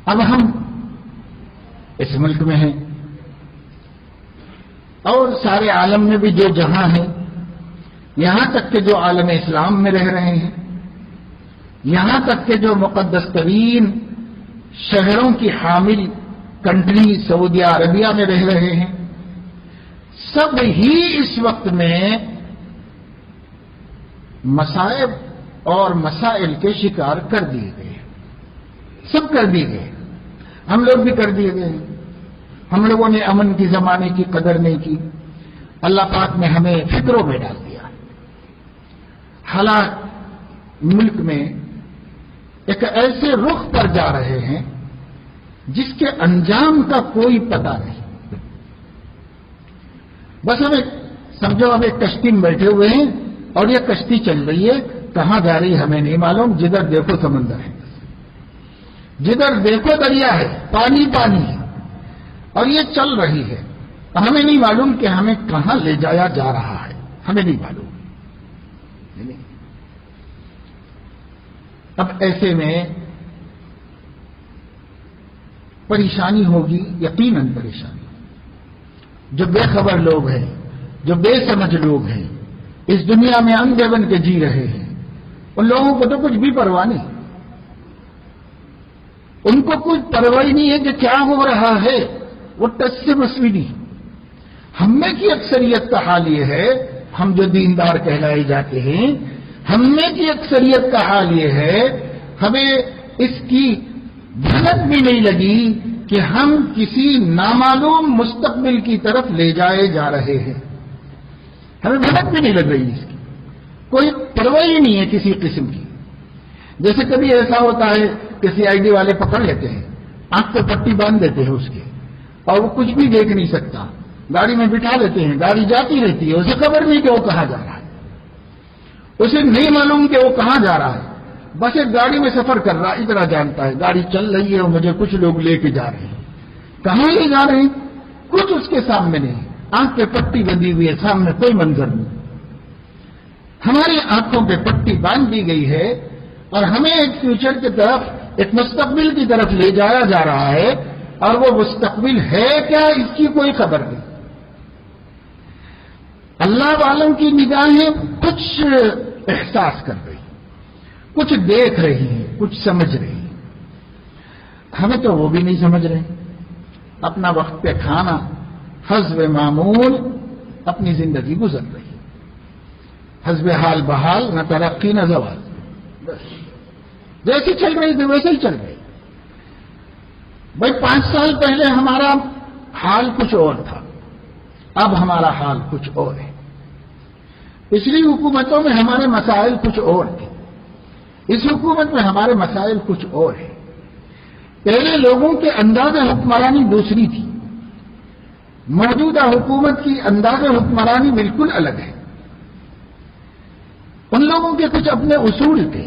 اب ہم اس ملک میں ہیں اور سارے عالم میں بھی جو جہاں ہے، یہاں تک کہ جو عالم اسلام میں رہ رہے ہیں، یہاں تک کہ جو مقدس ترین شہروں کی حامل کنٹری سعودی عربیہ میں رہ رہے ہیں، سب ہی اس وقت میں مصائب اور مسائل کے شکار کر دیے گئے، سب کر دیے گئے، ہم لوگ بھی کر دیے گئے۔ ہم لوگوں نے امن کی زمانے کی قدر نہیں کی، اللہ پاک نے ہمیں فکروں میں ڈال دیا۔ حالات ملک میں ایک ایسے رخ پر جا رہے ہیں جس کے انجام کا کوئی پتہ نہیں۔ بس ہمیں سمجھو ہم ایک کشتی میں بیٹھے ہوئے ہیں اور یہ کشتی چل رہی ہے، کہاں جا رہی ہے ہمیں نہیں معلوم، جدھر دیکھو سمندر ہے، جدھر دیکھو دریا ہے، پانی پانی ہے، اور یہ چل رہی ہے، ہمیں نہیں معلوم کہ ہمیں کہاں لے جایا جا رہا ہے، ہمیں نہیں معلوم۔ اب ایسے میں پریشانی ہوگی، یقیناً پریشانی۔ جو بے خبر لوگ ہیں، جو بے سمجھ لوگ ہیں، اس دنیا میں اندھے بن کے جی رہے ہیں، ان لوگوں کو تو کچھ بھی پرواہ نہیں، ان کو کچھ پرواہ نہیں ہے کہ کیا ہو رہا ہے، وہ ٹچ سے مسوی نہیں۔ ہم میں کی اکثریت کا حال یہ ہے، ہم جو دیندار کہلائے جاتے ہیں، ہم میں کی اکثریت کا حال یہ ہے، ہمیں اس کی بھنک بھی نہیں لگی کہ ہم کسی نامعلوم مستقبل کی طرف لے جائے جا رہے ہیں، ہمیں بھنک بھی نہیں لگ رہی اس کی، کوئی پرواہ ہی نہیں ہے کسی قسم کی۔ جیسے کبھی ایسا ہوتا ہے کہ سی آئی ڈی والے پکڑ لیتے ہیں، آنکھ پہ پٹی باندھ دیتے ہیں اس کے، اور وہ کچھ بھی دیکھ نہیں سکتا، گاڑی میں بٹھا لیتے ہیں، گاڑی جاتی رہتی ہے، اسے خبر نہیں کہ وہ کہاں جا رہا ہے، اسے نہیں معلوم کہ وہ کہاں جا رہا ہے، بس ایک گاڑی میں سفر کر رہا، اتنا جانتا ہے گاڑی چل رہی ہے اور مجھے کچھ لوگ لے کے جا رہے ہیں، کہاں لے جا رہے ہیں کچھ اس کے سامنے نہیں، آنکھ پہ پٹی بندھی ہوئی ہے، سامنے کوئی منظر نہیں۔ ہماری آنکھوں پہ پٹی باندھ دی گئی ہے اور ہمیں ایک فیوچر کی طرف، ایک مستقبل کی طرف لے جایا جا رہا ہے، اور وہ مستقبل ہے کیا اس کی کوئی خبر نہیں۔ اللہ والوں کی نگاہیں کچھ احساس کر رہی، کچھ دیکھ رہی ہیں، کچھ سمجھ رہی ہیں، ہمیں تو وہ بھی نہیں سمجھ رہے۔ اپنا وقت پہ کھانا، حسب معمول اپنی زندگی گزر رہی، حسب حال بحال، نہ ترقی نہ زوال، بس جیسی چل رہی تھی ویسے ہی چل رہی۔ بھائی 5 سال پہلے ہمارا حال کچھ اور تھا، اب ہمارا حال کچھ اور ہے۔ پچھلی حکومتوں میں ہمارے مسائل کچھ اور تھے، اس حکومت میں ہمارے مسائل کچھ اور ہیں۔ پہلے لوگوں کے انداز حکمرانی دوسری تھی، موجودہ حکومت کی انداز حکمرانی بالکل الگ ہے۔ ان لوگوں کے کچھ اپنے اصول تھے،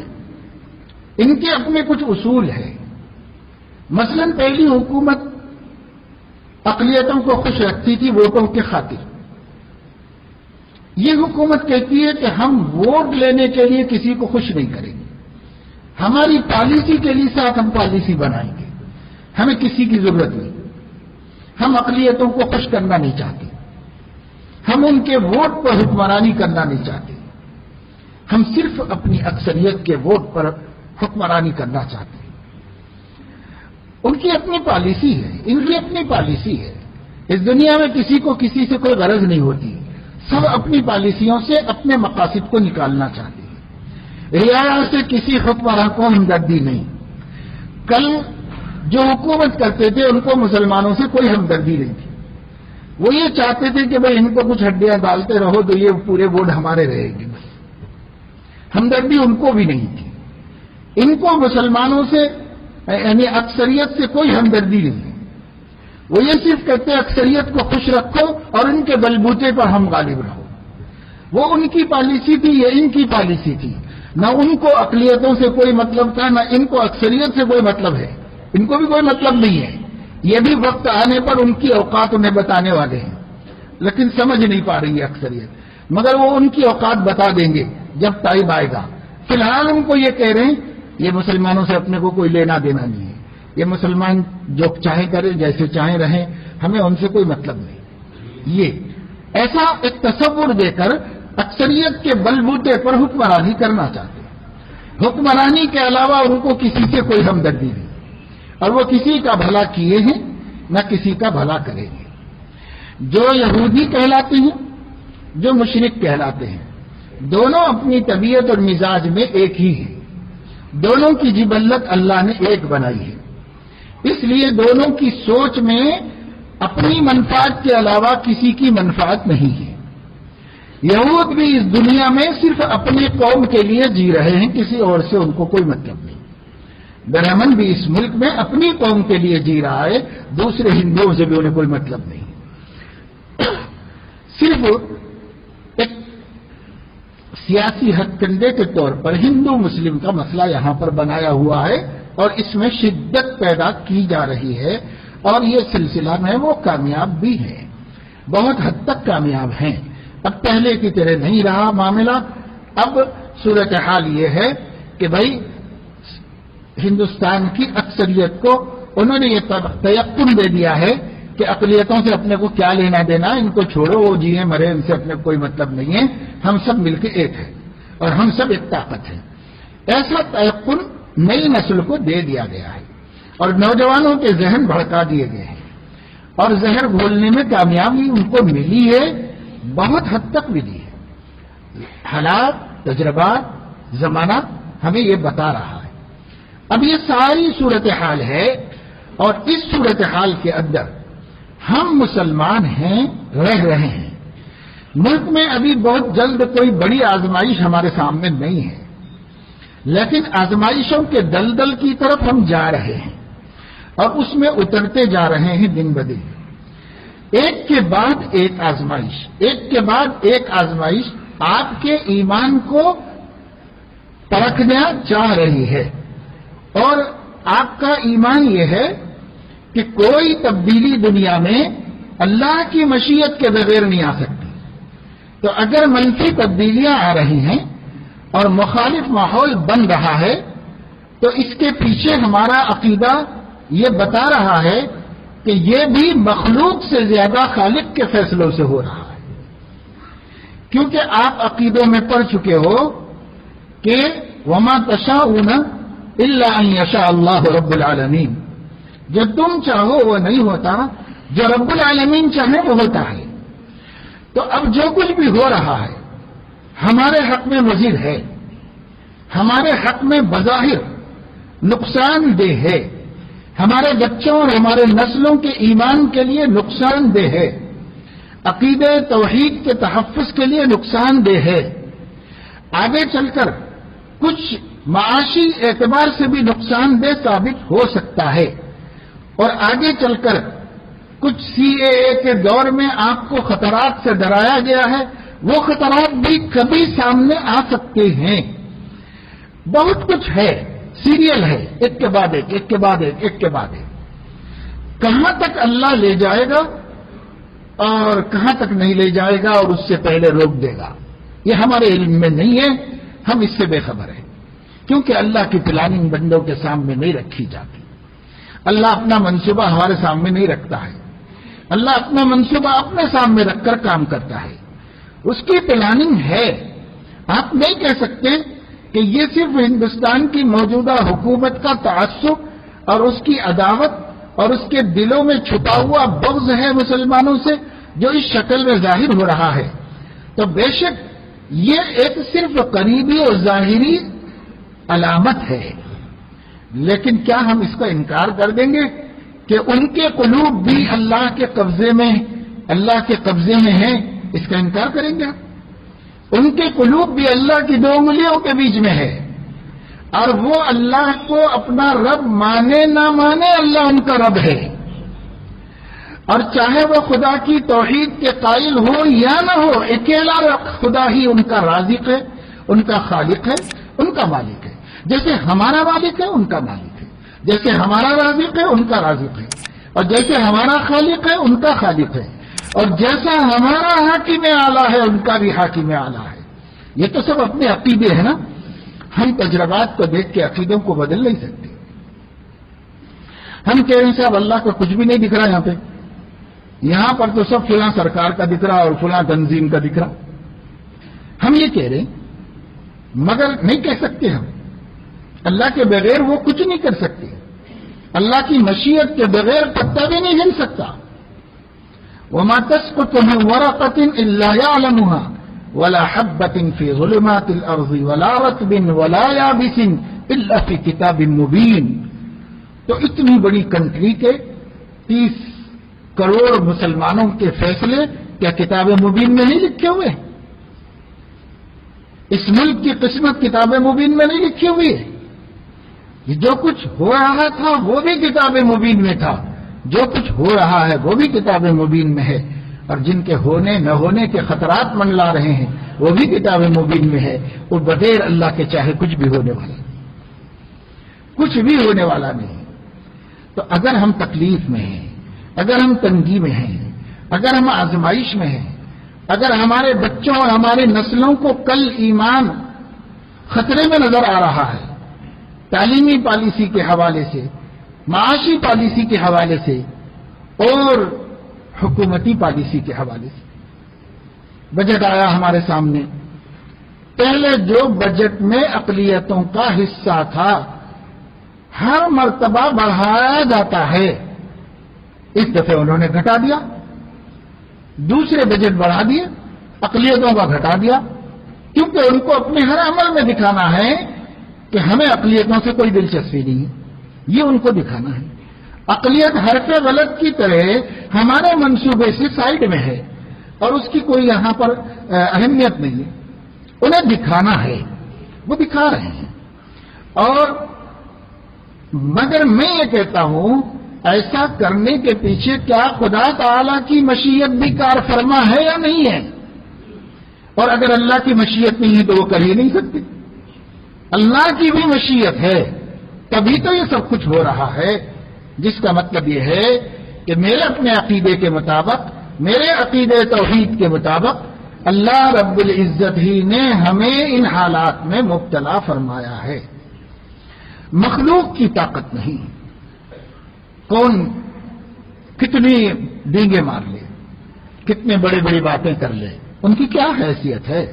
ان کے اپنے کچھ اصول ہیں۔ مثلا پہلی حکومت اقلیتوں کو خوش رکھتی تھی ووٹوں کے خاطر، یہ حکومت کہتی ہے کہ ہم ووٹ لینے کے لیے کسی کو خوش نہیں کریں گے، ہماری پالیسی کے لیے ساتھ ہم پالیسی بنائیں گے، ہمیں کسی کی ضرورت نہیں، ہم اقلیتوں کو خوش کرنا نہیں چاہتے، ہم ان کے ووٹ پر حکمرانی کرنا نہیں چاہتے، ہم صرف اپنی اکثریت کے ووٹ پر حکمرانی کرنا چاہتے ہیں۔ ان کی اپنی پالیسی ہے، ان کی اپنی پالیسی ہے۔ اس دنیا میں کسی کو کسی سے کوئی غرض نہیں ہوتی، سب اپنی پالیسیوں سے اپنے مقاصد کو نکالنا چاہتے ہیں۔ رعایا سے کسی حکمراں کو ہمدردی نہیں۔ کل جو حکومت کرتے تھے ان کو مسلمانوں سے کوئی ہمدردی نہیں تھی، وہ یہ چاہتے تھے کہ بھئی ان کو کچھ ہڈیاں ڈالتے رہو تو یہ پورے ووٹ ہمارے رہے گی، بس ہمدردی ان کو بھی نہیں تھی۔ ان کو مسلمانوں سے یعنی اکثریت سے کوئی ہمدردی نہیں ہے، وہ یہ صرف کہتے ہیں اکثریت کو خوش رکھو اور ان کے بلبوتے پر ہم غالب رہو۔ وہ ان کی پالیسی تھی، یہ ان کی پالیسی تھی، نہ ان کو اقلیتوں سے کوئی مطلب تھا، نہ ان کو اکثریت سے کوئی مطلب ہے، ان کو بھی کوئی مطلب نہیں ہے۔ یہ بھی وقت آنے پر ان کی اوقات انہیں بتانے والے ہیں، لیکن سمجھ نہیں پا رہی ہے اکثریت، مگر وہ ان کی اوقات بتا دیں گے جب ٹائم آئے گا۔ فی الحال ان کو یہ کہہ رہے ہیں یہ مسلمانوں سے اپنے کو کوئی لینا دینا نہیں ہے، یہ مسلمان جو چاہے کریں، جیسے چاہیں رہیں، ہمیں ان سے کوئی مطلب نہیں. یہ ایسا ایک تصور دے کر اکثریت کے بلبوتے پر حکمرانی کرنا چاہتے ہیں. حکمرانی کے علاوہ ان کو کسی سے کوئی ہمدردی نہیں، اور وہ کسی کا بھلا کیے ہیں نہ کسی کا بھلا کریں گے. جو یہودی کہلاتے ہیں، جو مشرک کہلاتے ہیں، دونوں اپنی طبیعت اور مزاج میں ایک ہی ہیں. دونوں کی جبلت اللہ نے ایک بنائی ہے، اس لیے دونوں کی سوچ میں اپنی منفعت کے علاوہ کسی کی منفعت نہیں ہے. یہود بھی اس دنیا میں صرف اپنی قوم کے لیے جی رہے ہیں، کسی اور سے ان کو کوئی مطلب نہیں. برہمن بھی اس ملک میں اپنی قوم کے لیے جی رہا ہے، دوسرے ہندوؤں سے بھی انہیں کوئی مطلب نہیں. صرف ایک سیاسی ہتھ کنڈے کے طور پر ہندو مسلم کا مسئلہ یہاں پر بنایا ہوا ہے، اور اس میں شدت پیدا کی جا رہی ہے، اور یہ سلسلہ میں وہ کامیاب بھی ہے، بہت حد تک کامیاب ہیں. اب پہلے کی طرح نہیں رہا معاملہ. اب صورتحال یہ ہے کہ بھائی ہندوستان کی اکثریت کو انہوں نے یہ تیقن دے دیا ہے کہ اقلیتوں سے اپنے کو کیا لینا دینا، ان کو چھوڑو، وہ جیے مرے، ان سے اپنے کوئی مطلب نہیں ہے، ہم سب مل کے ایک ہیں اور ہم سب ایک طاقت ہیں. ایسا تیقن نئی نسل کو دے دیا گیا ہے، اور نوجوانوں کے ذہن بھڑکا دیے گئے ہیں، اور زہر گھولنے میں کامیابی ان کو ملی ہے، بہت حد تک ملی ہے. حالات، تجربات، زمانہ ہمیں یہ بتا رہا ہے. اب یہ ساری صورتحال ہے، اور اس صورتحال کے اندر ہم مسلمان ہیں، رہ رہے ہیں. ملک میں ابھی بہت جلد کوئی بڑی آزمائش ہمارے سامنے نہیں ہے، لیکن آزمائشوں کے دلدل کی طرف ہم جا رہے ہیں، اور اس میں اترتے جا رہے ہیں دن بدن. ایک کے بعد ایک آزمائش، ایک کے بعد ایک آزمائش آپ کے ایمان کو پرکھنا چاہ رہی ہے. اور آپ کا ایمان یہ ہے کہ کوئی تبدیلی دنیا میں اللہ کی مشیت کے بغیر نہیں آ سکتی. تو اگر منفی تبدیلیاں آ رہی ہیں اور مخالف ماحول بن رہا ہے، تو اس کے پیچھے ہمارا عقیدہ یہ بتا رہا ہے کہ یہ بھی مخلوق سے زیادہ خالق کے فیصلوں سے ہو رہا ہے. کیونکہ آپ عقیدوں میں پڑھ چکے ہو کہ وما تشاءون الا ان یشاء اللہ رب العالمین، جو تم چاہو وہ نہیں ہوتا، جو رب العالمین چاہے وہ ہوتا ہے. تو اب جو کچھ بھی ہو رہا ہے ہمارے حق میں مضر ہے، ہمارے حق میں بظاہر نقصان دہ ہے، ہمارے بچوں اور ہمارے نسلوں کے ایمان کے لیے نقصان دہ ہے، عقیدہ توحید کے تحفظ کے لیے نقصان دہ ہے، آگے چل کر کچھ معاشی اعتبار سے بھی نقصان دہ ثابت ہو سکتا ہے، اور آگے چل کر کچھ CAA کے دور میں آپ کو خطرات سے ڈرایا گیا ہے، وہ خطرات بھی کبھی سامنے آ سکتے ہیں. بہت کچھ ہے، سیریل ہے، ایک کے بعد ایک، ایک کے بعد ایک، ایک کے بعد ایک. کہاں تک اللہ لے جائے گا اور کہاں تک نہیں لے جائے گا اور اس سے پہلے روک دے گا، یہ ہمارے علم میں نہیں ہے، ہم اس سے بے خبر ہیں. کیونکہ اللہ کی پلاننگ بندوں کے سامنے نہیں رکھی جاتی. اللہ اپنا منصوبہ ہمارے سامنے نہیں رکھتا ہے، اللہ اپنا منصوبہ اپنے سامنے رکھ کر کام کرتا ہے. اس کی پلاننگ ہے. آپ نہیں کہہ سکتے کہ یہ صرف ہندوستان کی موجودہ حکومت کا تعصب اور اس کی عداوت اور اس کے دلوں میں چھپا ہوا بغض ہے مسلمانوں سے جو اس شکل میں ظاہر ہو رہا ہے. تو بے شک یہ ایک صرف قریبی اور ظاہری علامت ہے، لیکن کیا ہم اس کا انکار کر دیں گے کہ ان کے قلوب بھی اللہ کے قبضے میں ہیں؟ اس کا انکار کریں گے؟ ان کے قلوب بھی اللہ کی دو انگلیوں کے بیچ میں ہے، اور وہ اللہ کو اپنا رب مانے نہ مانے، اللہ ان کا رب ہے. اور چاہے وہ خدا کی توحید کے قائل ہو یا نہ ہو، اکیلا خدا ہی ان کا رازق ہے، ان کا خالق ہے، ان کا مالک ہے. جیسے ہمارا مالک ہے ان کا مالک ہے، جیسے ہمارا رازق ہے ان کا رازق ہے، اور جیسے ہمارا خالق ہے ان کا خالق ہے، اور جیسا ہمارا حاکم اعلیٰ ہے ان کا بھی حاکم اعلیٰ ہے. یہ تو سب اپنے عقیدے ہیں نا. ہم تجربات کو دیکھ کے عقیدوں کو بدل نہیں سکتے. ہم کہہ رہے ہیں صاحب اللہ کا کچھ بھی نہیں دکھ رہا یہاں پر تو سب فلاں سرکار کا دکھ رہا اور فلاں تنظیم کا دکھ رہا. ہم یہ کہہ رہے ہیں مگر نہیں کہہ سکتے ہم. اللہ کے بغیر وہ کچھ نہیں کر سکتے. اللہ کی مشیت کے بغیر پتا بھی نہیں ہل سکتا. وما تسقط من ورقة إلا يعلمها ولا حبة في ظلمات الأرض ولا رطب ولا يابس إلا في كتاب مبين. تو اتنی بڑی کنٹری کے 30 کروڑ مسلمانوں کے فیصلے کیا کتاب مبین میں نہیں لکھے ہوئے؟ اس ملک کی قسمت کتاب مبین میں نہیں لکھی ہوئی ہے. جو کچھ ہو رہا تھا وہ بھی کتاب مبین میں تھا، جو کچھ ہو رہا ہے وہ بھی کتاب مبین میں ہے، اور جن کے ہونے نہ ہونے کے خطرات منڈلا رہے ہیں وہ بھی کتاب مبین میں ہے. وہ بغیر اللہ کے چاہے کچھ بھی ہونے والا کچھ بھی ہونے والا نہیں. تو اگر ہم تکلیف میں ہیں، اگر ہم تنگی میں ہیں، اگر ہم آزمائش میں ہیں، اگر ہمارے بچوں اور ہمارے نسلوں کو کل ایمان خطرے میں نظر آ رہا ہے، تعلیمی پالیسی کے حوالے سے، معاشی پالیسی کے حوالے سے اور حکومتی پالیسی کے حوالے سے. بجٹ آیا ہمارے سامنے. پہلے جو بجٹ میں اقلیتوں کا حصہ تھا ہر مرتبہ بڑھایا جاتا ہے، اس دفعہ انہوں نے گھٹا دیا. دوسرے بجٹ بڑھا دیے، اقلیتوں کا گھٹا دیا، کیونکہ ان کو اپنے ہر عمل میں دکھانا ہے کہ ہمیں اقلیتوں سے کوئی دلچسپی نہیں ہے. یہ ان کو دکھانا ہے. اقلیت حرف غلط کی طرح ہمارے منصوبے سے سائڈ میں ہے اور اس کی کوئی یہاں پر اہمیت نہیں ہے. انہیں دکھانا ہے، وہ دکھا رہے ہیں. اور مگر میں یہ کہتا ہوں ایسا کرنے کے پیچھے کیا خدا تعالی کی مشیت بھی کار فرما ہے یا نہیں ہے؟ اور اگر اللہ کی مشیت نہیں ہے تو وہ کر ہی نہیں سکتے. اللہ کی بھی مشیت ہے تبھی تو یہ سب کچھ ہو رہا ہے، جس کا مطلب یہ ہے کہ میرے اپنے عقیدے کے مطابق، میرے عقیدے توحید کے مطابق اللہ رب العزت ہی نے ہمیں ان حالات میں مبتلا فرمایا ہے. مخلوق کی طاقت نہیں. کون کتنی ڈینگیں مار لے، کتنے بڑی بڑی باتیں کر لے، ان کی کیا حیثیت ہے؟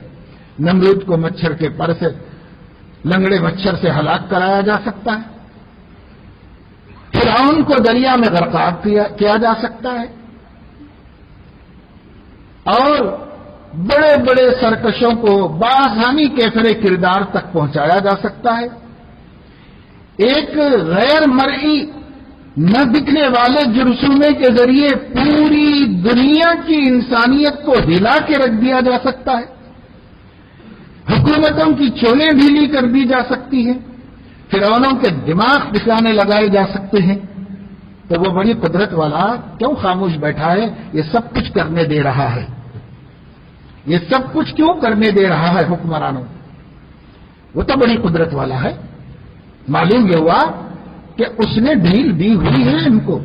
نمرود کو مچھر کے پر سے، لنگڑے مچھر سے ہلاک کرایا جا سکتا ہے. فرعون کو دریا میں غرقاب کیا جا سکتا ہے. اور بڑے بڑے سرکشوں کو بآسانی کیفر کردار تک پہنچایا جا سکتا ہے. ایک غیر مرئی نہ دکھنے والے جرثومے کے ذریعے پوری دنیا کی انسانیت کو ہلا کے رکھ دیا جا سکتا ہے. حکومتوں کی چولیں ڈھیلی کر دی جا سکتی ہیں، فرعونوں کے دماغ دکھانے لگائے جا سکتے ہیں. تو وہ بڑی قدرت والا کیوں خاموش بیٹھا ہے؟ یہ سب کچھ کرنے دے رہا ہے. یہ سب کچھ کیوں کرنے دے رہا ہے حکمرانوں؟ وہ تو بڑی قدرت والا ہے. معلوم یہ ہوا کہ اس نے ڈھیل دی ہوئی ہے ان کو،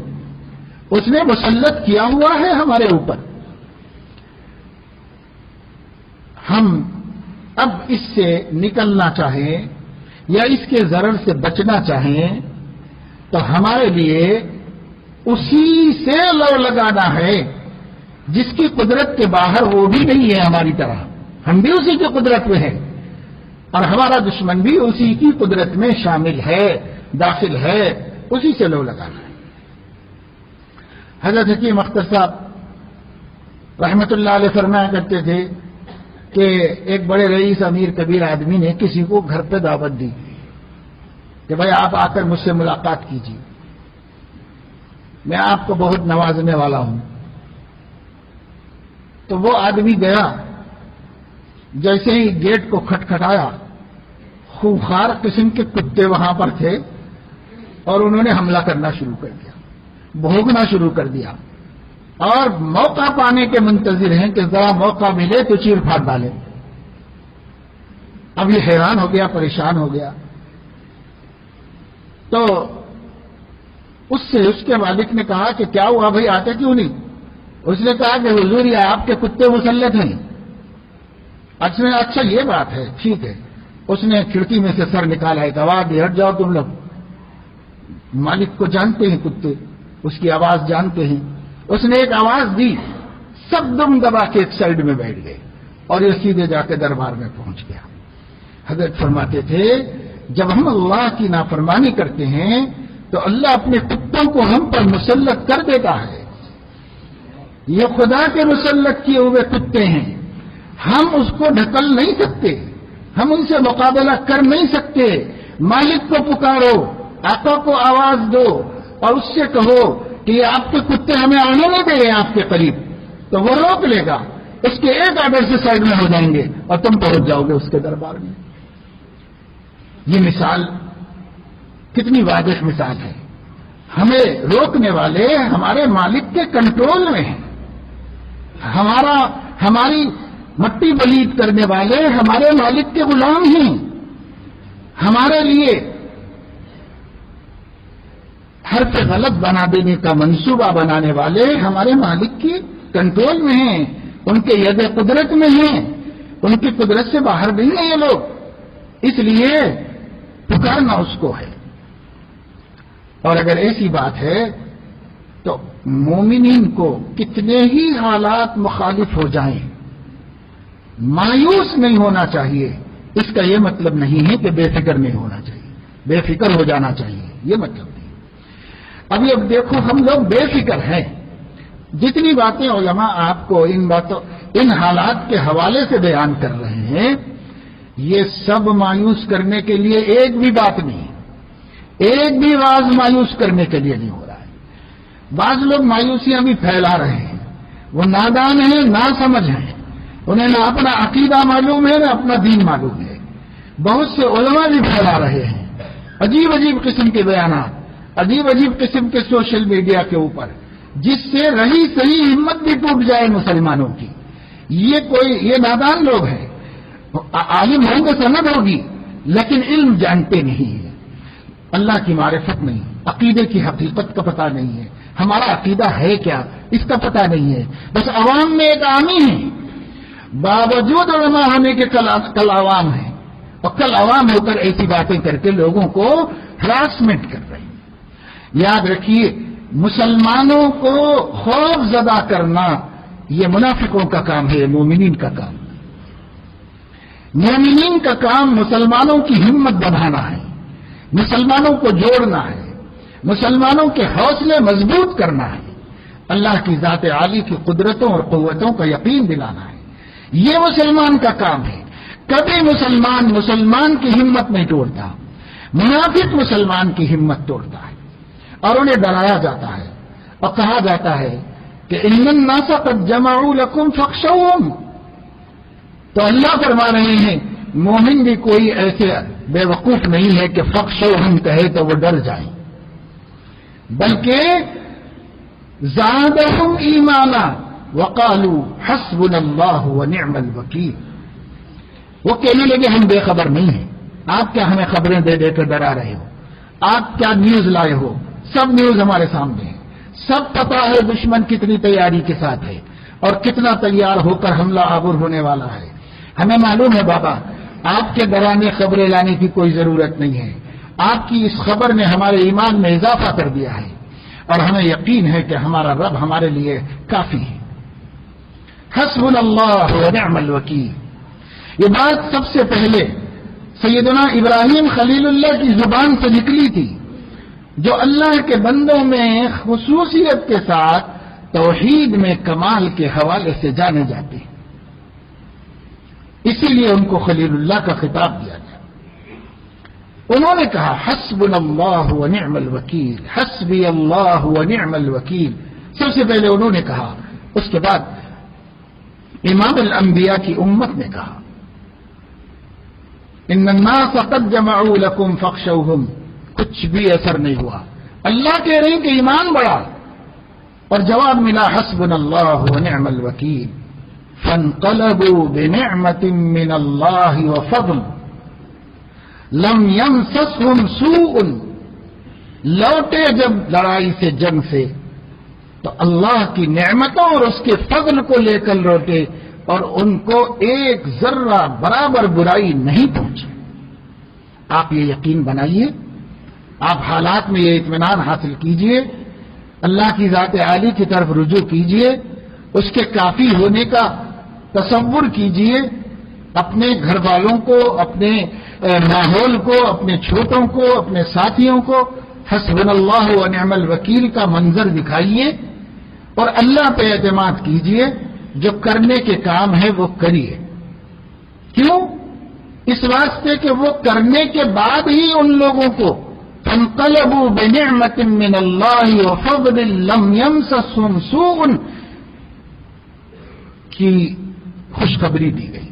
اس نے مسلط کیا ہوا ہے ہمارے اوپر. ہم اب اس سے نکلنا چاہیں یا اس کے ضرر سے بچنا چاہیں تو ہمارے لیے اسی سے لو لگانا ہے جس کی قدرت کے باہر وہ بھی نہیں ہے ہماری طرح. ہم بھی اسی کی قدرت میں ہیں اور ہمارا دشمن بھی اسی کی قدرت میں شامل ہے، داخل ہے. اسی سے لو لگانا ہے. حضرت حکیم اختر صاحب رحمت اللہ علیہ فرمایا کرتے تھے کہ ایک بڑے رئیس امیر کبیر آدمی نے کسی کو گھر پہ دعوت دی کہ بھائی آپ آ کر مجھ سے ملاقات کیجیے، میں آپ کو بہت نوازنے والا ہوں. تو وہ آدمی گیا، جیسے ہی گیٹ کو کھٹکھٹایا خوفخوار قسم کے کتے وہاں پر تھے اور انہوں نے حملہ کرنا شروع کر دیا، بھونکنا شروع کر دیا اور موقع پانے کے منتظر ہیں کہ ذرا موقع ملے تو چیر پھاڑ ڈالے. اب یہ حیران ہو گیا، پریشان ہو گیا. تو اس سے اس کے مالک نے کہا کہ کیا ہوا بھائی، آتے کیوں نہیں؟ اس نے کہا کہ حضور یہ آپ کے کتے مسلط ہیں. اچھا یہ بات ہے، ٹھیک ہے. اس نے کھڑکی میں سے سر نکالا ہے، آواز دی ہٹ جاؤ تم لوگ. مالک کو جانتے ہیں کتے، اس کی آواز جانتے ہیں. اس نے ایک آواز دی، سب دم دبا کے ایک سائڈ میں بیٹھ گئے اور یہ سیدھے جا کے دربار میں پہنچ گیا. حضرت فرماتے تھے جب ہم اللہ کی نافرمانی کرتے ہیں تو اللہ اپنے کتوں کو ہم پر مسلط کر دیتا ہے. یہ خدا کے مسلط کیے ہوئے کتے ہیں، ہم اس کو ڈھکل نہیں سکتے، ہم ان سے مقابلہ کر نہیں سکتے. مالک کو پکارو، آقا کو آواز دو اور اس سے کہو کہ یہ آپ کے کتے ہمیں آنے نہیں دے رہے آپ کے قریب، تو وہ روک لے گا. اس کے ایک آڈر سے سائڈ میں ہو جائیں گے اور تم پہنچ جاؤ گے اس کے دربار میں. یہ مثال کتنی واضح مثال ہے. ہمیں روکنے والے ہمارے مالک کے کنٹرول میں ہیں. ہماری مٹی بلید کرنے والے ہمارے مالک کے غلام ہیں. ہمارے لیے حرف غلط بنا دینے کا منصوبہ بنانے والے ہمارے مالک کی کنٹرول میں ہیں، ان کے ید قدرت میں ہیں، ان کی قدرت سے باہر نہیں ہیں یہ لوگ. اس لیے پکارنا اس کو ہے. اور اگر ایسی بات ہے تو مومنین کو کتنے ہی حالات مخالف ہو جائیں مایوس نہیں ہونا چاہیے. اس کا یہ مطلب نہیں ہے کہ بے فکر نہیں ہونا چاہیے، بے فکر ہو جانا چاہیے، یہ مطلب نہیں. ابھی اب دیکھو ہم لوگ بے فکر ہیں. جتنی باتیں علماء آپ کو ان حالات کے حوالے سے بیان کر رہے ہیں یہ سب مایوس کرنے کے لیے ایک بھی بات نہیں، ایک بھی واز مایوس کرنے کے لیے نہیں ہو رہا ہے. بعض لوگ مایوسیاں بھی پھیلا رہے ہیں، وہ نادان ہیں، ناسمجھ ہیں، انہیں نہ اپنا عقیدہ معلوم ہے نہ اپنا دین معلوم ہے. بہت سے علماء بھی پھیلا رہے ہیں عجیب عجیب قسم کے بیانات، عجیب عجیب قسم کے سوشل میڈیا کے اوپر، جس سے رہی صحیح ہمت بھی ٹوٹ جائے مسلمانوں کی. یہ نادان لوگ ہیں، عالم ہوں گے، سند ہوگی، لیکن علم جانتے نہیں ہیں، اللہ کی معرفت نہیں، عقیدے کی حقیقت کا پتہ نہیں ہے، ہمارا عقیدہ ہے کیا اس کا پتہ نہیں ہے. بس عوام میں ایک عامی ہے، باوجود علماء ہونے کے کل عوام ہیں، اور کل عوام ہو کر ایسی باتیں کر کے لوگوں کو ہراسمنٹ کر رہے ہیں. یاد رکھیے مسلمانوں کو خوف زدہ کرنا یہ منافقوں کا کام ہے، مومنین کا کام. مومنین کا کام مسلمانوں کی ہمت بڑھانا ہے، مسلمانوں کو جوڑنا ہے، مسلمانوں کے حوصلے مضبوط کرنا ہے، اللہ کی ذات عالی کی قدرتوں اور قوتوں کا یقین دلانا ہے. یہ مسلمان کا کام ہے. کبھی مسلمان کی ہمت نہیں توڑتا، منافق مسلمان کی ہمت توڑتا ہے اور انہیں ڈرایا جاتا ہے اور کہا جاتا ہے کہ ان الناس قد جمعوا لكم فاخشوهم. تو اللہ فرما رہے ہیں مومن بھی کوئی ایسے بے وقوف نہیں ہے کہ فاخشوهم کہے تو وہ ڈر جائیں، بلکہ زادهم ایمانا وقالوا حسبنا اللہ ونعم الوکیل. وہ کہنے لگے ہم بے خبر نہیں ہیں، آپ کیا ہمیں خبریں دے دے کر ڈرا رہے ہو، آپ کیا نیوز لائے ہو، سب نیوز ہمارے سامنے ہے، سب پتہ ہے دشمن کتنی تیاری کے ساتھ ہے اور کتنا تیار ہو کر حملہ آور ہونے والا ہے. ہمیں معلوم ہے بابا، آپ کے ڈرانے خبریں لانے کی کوئی ضرورت نہیں ہے، آپ کی اس خبر نے ہمارے ایمان میں اضافہ کر دیا ہے اور ہمیں یقین ہے کہ ہمارا رب ہمارے لیے کافی ہے. حسبنا اللہ ونعم الوکیل. یہ بات سب سے پہلے سیدنا ابراہیم خلیل اللہ کی زبان سے نکلی تھی، جو اللہ کے بندوں میں خصوصیت کے ساتھ توحید میں کمال کے حوالے سے جانے جاتے ہیں، اسی لیے ان کو خلیل اللہ کا خطاب دیا گیا. انہوں نے کہا حسبنا اللہ ونعم الوکیل، حسبی اللہ ونعم الوکیل. سب سے پہلے انہوں نے کہا، اس کے بعد امام الانبیاء کی امت نے کہا ان الناس قد جمعوا لكم فاخشوهم. کچھ بھی اثر نہیں ہوا، اللہ کہہ رہے ہیں کہ ایمان بڑھا اور جواب ملا حسبنا اللہ ونعم الوکیل. فانقلبوا بنعمة من اللہ وفضل لم يمسسهم سوء. لوٹے جب لڑائی سے، جنگ سے، تو اللہ کی نعمتوں اور اس کے فضل کو لے کر لوٹے اور ان کو ایک ذرہ برابر برائی نہیں پہنچی. آپ یہ یقین بنائیے آپ حالات میں یہ اطمینان حاصل کیجئے، اللہ کی ذات عالی کی طرف رجوع کیجئے، اس کے کافی ہونے کا تصور کیجئے، اپنے گھر والوں کو، اپنے ماحول کو، اپنے چھوٹوں کو، اپنے ساتھیوں کو حسبنا اللہ و نعم الوکیل کا منظر دکھائیے اور اللہ پہ اعتماد کیجئے، جو کرنے کے کام ہے وہ کریے۔ کیوں؟ اس واسطے کہ وہ کرنے کے بعد ہی ان لوگوں کو فانقلبوا بنعمت من اللہ وفضل لم یمسسہم سوء کی خوشخبری دی گئی۔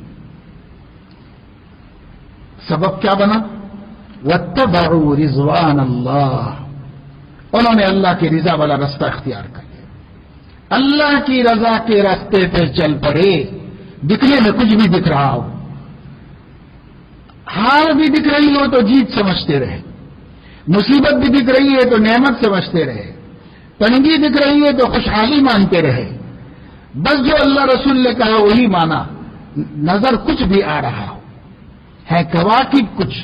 سبب کیا بنا؟ واتبعوا رضوان اللہ، انہوں نے اللہ کی رضا والا راستہ اختیار کر لیا، اللہ کی رضا کے راستے پہ چل پڑے، دکھنے میں کچھ بھی دکھ رہا ہو، ہار بھی دکھ رہی ہو تو جیت سمجھتے رہے، مصیبت بھی دکھ رہی ہے تو نعمت سمجھتے رہے، تنگی دکھ رہی ہے تو خوشحالی مانتے رہے، بس جو اللہ رسول نے کہا وہی مانا، نظر کچھ بھی آ رہا ہو، ہے کواکب کچھ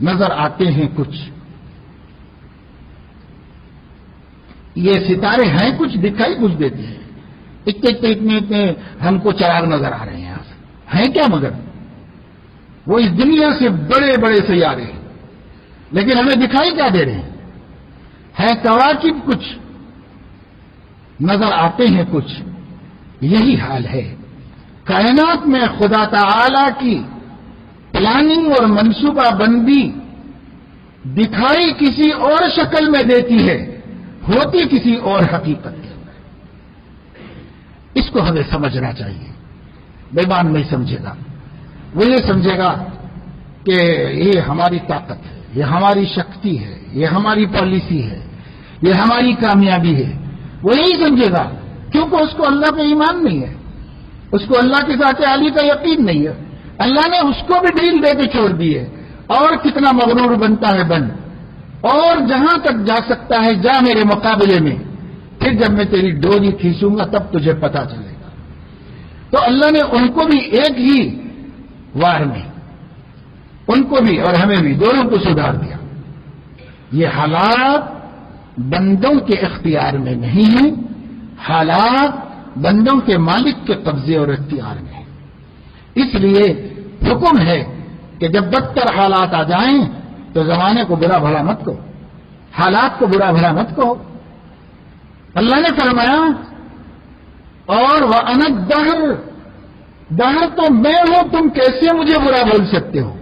نظر آتے ہیں، کچھ یہ ستارے ہیں کچھ، دکھائی کچھ دیتے ہیں، اتنے ہم کو چراغ نظر آ رہے ہیں یہاں سے، ہیں کیا مگر وہ اس دنیا سے بڑے بڑے سیارے ہیں، لیکن ہمیں دکھائی کیا دے رہے ہیں کواکب کچھ نظر آتے ہیں کچھ۔ یہی حال ہے کائنات میں، خدا تعالی کی پلاننگ اور منصوبہ بندی دکھائی کسی اور شکل میں دیتی ہے، ہوتی کسی اور حقیقت کے اندر۔ اس کو ہمیں سمجھنا چاہیے۔ بیمان نہیں سمجھے گا، وہ یہ سمجھے گا کہ یہ ہماری طاقت ہے، یہ ہماری شکتی ہے، یہ ہماری پالیسی ہے، یہ ہماری کامیابی ہے، وہ یہی سمجھے گا، کیونکہ اس کو اللہ پہ ایمان نہیں ہے، اس کو اللہ کی ذات عالی کا یقین نہیں ہے۔ اللہ نے اس کو بھی ڈھیل دے کے چھوڑ دی ہے، اور کتنا مغرور بنتا ہے بن، اور جہاں تک جا سکتا ہے جا میرے مقابلے میں، پھر جب میں تیری ڈوری کھینچوں گا تب تجھے پتا چلے گا۔ تو اللہ نے ان کو بھی ایک ہی وار میں، ان کو بھی اور ہمیں بھی، دونوں کو سدھار دیا۔ یہ حالات بندوں کے اختیار میں نہیں ہیں، حالات بندوں کے مالک کے قبضے اور اختیار میں ہیں۔ اس لیے حکم ہے کہ جب بدتر حالات آ جائیں تو زمانے کو برا بھلا مت کہو، حالات کو برا بھلا مت کہو۔ اللہ نے فرمایا اور وَأَنَا الدَّهْرُ، دہر تو میں ہوں، تم کیسے مجھے برا بول سکتے ہو؟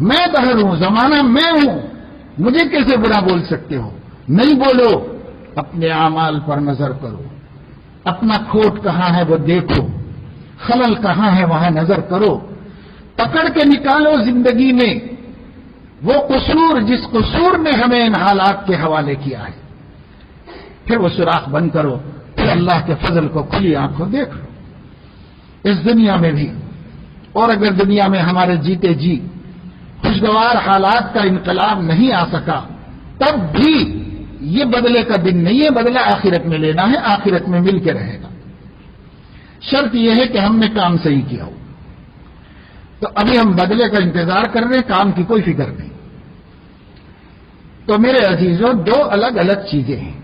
میں دہر ہوں، زمانہ میں ہوں، مجھے کیسے برا بول سکتے ہو؟ نہیں بولو، اپنے اعمال پر نظر کرو، اپنا کھوٹ کہاں ہے وہ دیکھو، خلل کہاں ہے وہاں نظر کرو، پکڑ کے نکالو زندگی میں وہ قصور جس قصور نے ہمیں ان حالات کے حوالے کیا ہے، پھر وہ سوراخ بند کرو، پھر اللہ کے فضل کو کھلی آنکھوں دیکھ لو۔ اس دنیا میں بھی، اور اگر دنیا میں ہمارے جیتے جی خوشگوار حالات کا انقلاب نہیں آ سکا، تب بھی یہ بدلے کا دن نہیں ہے، بدلہ آخرت میں لینا ہے، آخرت میں مل کے رہے گا۔ شرط یہ ہے کہ ہم نے کام صحیح کیا ہو۔ تو ابھی ہم بدلے کا انتظار کر رہے ہیں، کام کی کوئی فکر نہیں۔ تو میرے عزیزوں، دو الگ الگ چیزیں ہیں۔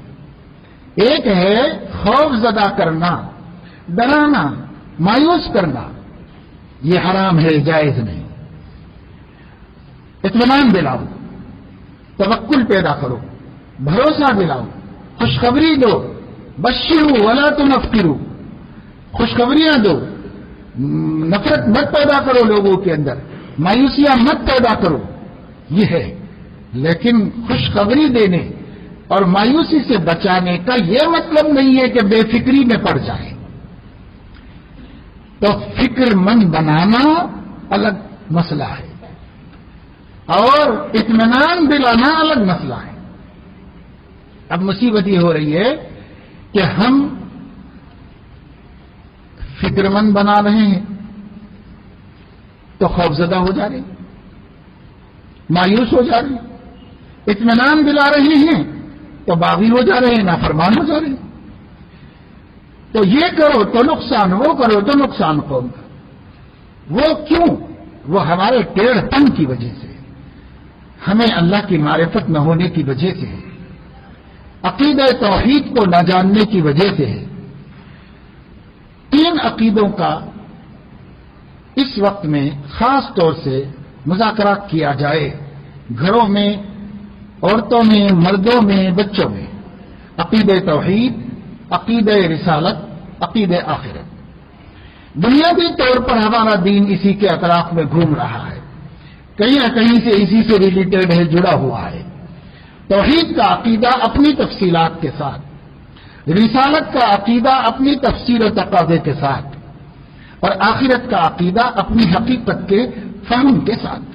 ایک ہے خوف زدہ کرنا، ڈرانا، مایوس کرنا، یہ حرام ہے، جائز نہیں۔ اطمینان دلاؤ، توکل پیدا کرو، بھروسہ دلاؤ، خوشخبری دو، بشروا ولا تنفروا، خوشخبریاں دو، نفرت مت پیدا کرو لوگوں کے اندر، مایوسیاں مت پیدا کرو، یہ ہے۔ لیکن خوشخبری دینے اور مایوسی سے بچانے کا یہ مطلب نہیں ہے کہ بے فکری میں پڑ جائے۔ تو فکر مند بنانا الگ مسئلہ ہے، اور اطمینان دلانا الگ مسئلہ ہے۔ اب مصیبت یہ ہو رہی ہے کہ ہم فکر مند بنا رہے ہیں تو خوفزدہ ہو جا رہے ہیں، مایوس ہو جا رہے ہیں، اطمینان دلا رہے ہیں تو باغی ہو جا رہے ہیں، نافرمان ہو جا رہے ہیں۔ تو یہ کرو تو نقصان، وہ کرو تو نقصان قوم کا۔ وہ کیوں؟ وہ ہمارے ٹیڑھ پن کی وجہ سے، ہمیں اللہ کی معرفت نہ ہونے کی وجہ سے ہے، عقیدہ توحید کو نہ جاننے کی وجہ سے ہے۔ 3 عقیدوں کا اس وقت میں خاص طور سے مذاکرہ کیا جائے، گھروں میں، عورتوں میں، مردوں میں، بچوں میں، عقیدہ توحید، عقیدہ رسالت، عقیدہ آخرت۔ بنیادی طور پر ہمارا دین اسی کے اطراف میں گھوم رہا ہے، کہیں نہ کہیں سے اسی سے ریلیٹڈ ہے، جڑا ہوا ہے۔ توحید کا عقیدہ اپنی تفصیلات کے ساتھ، رسالت کا عقیدہ اپنی تفسیر و تقاضے کے ساتھ، اور آخرت کا عقیدہ اپنی حقیقت کے فہم کے ساتھ۔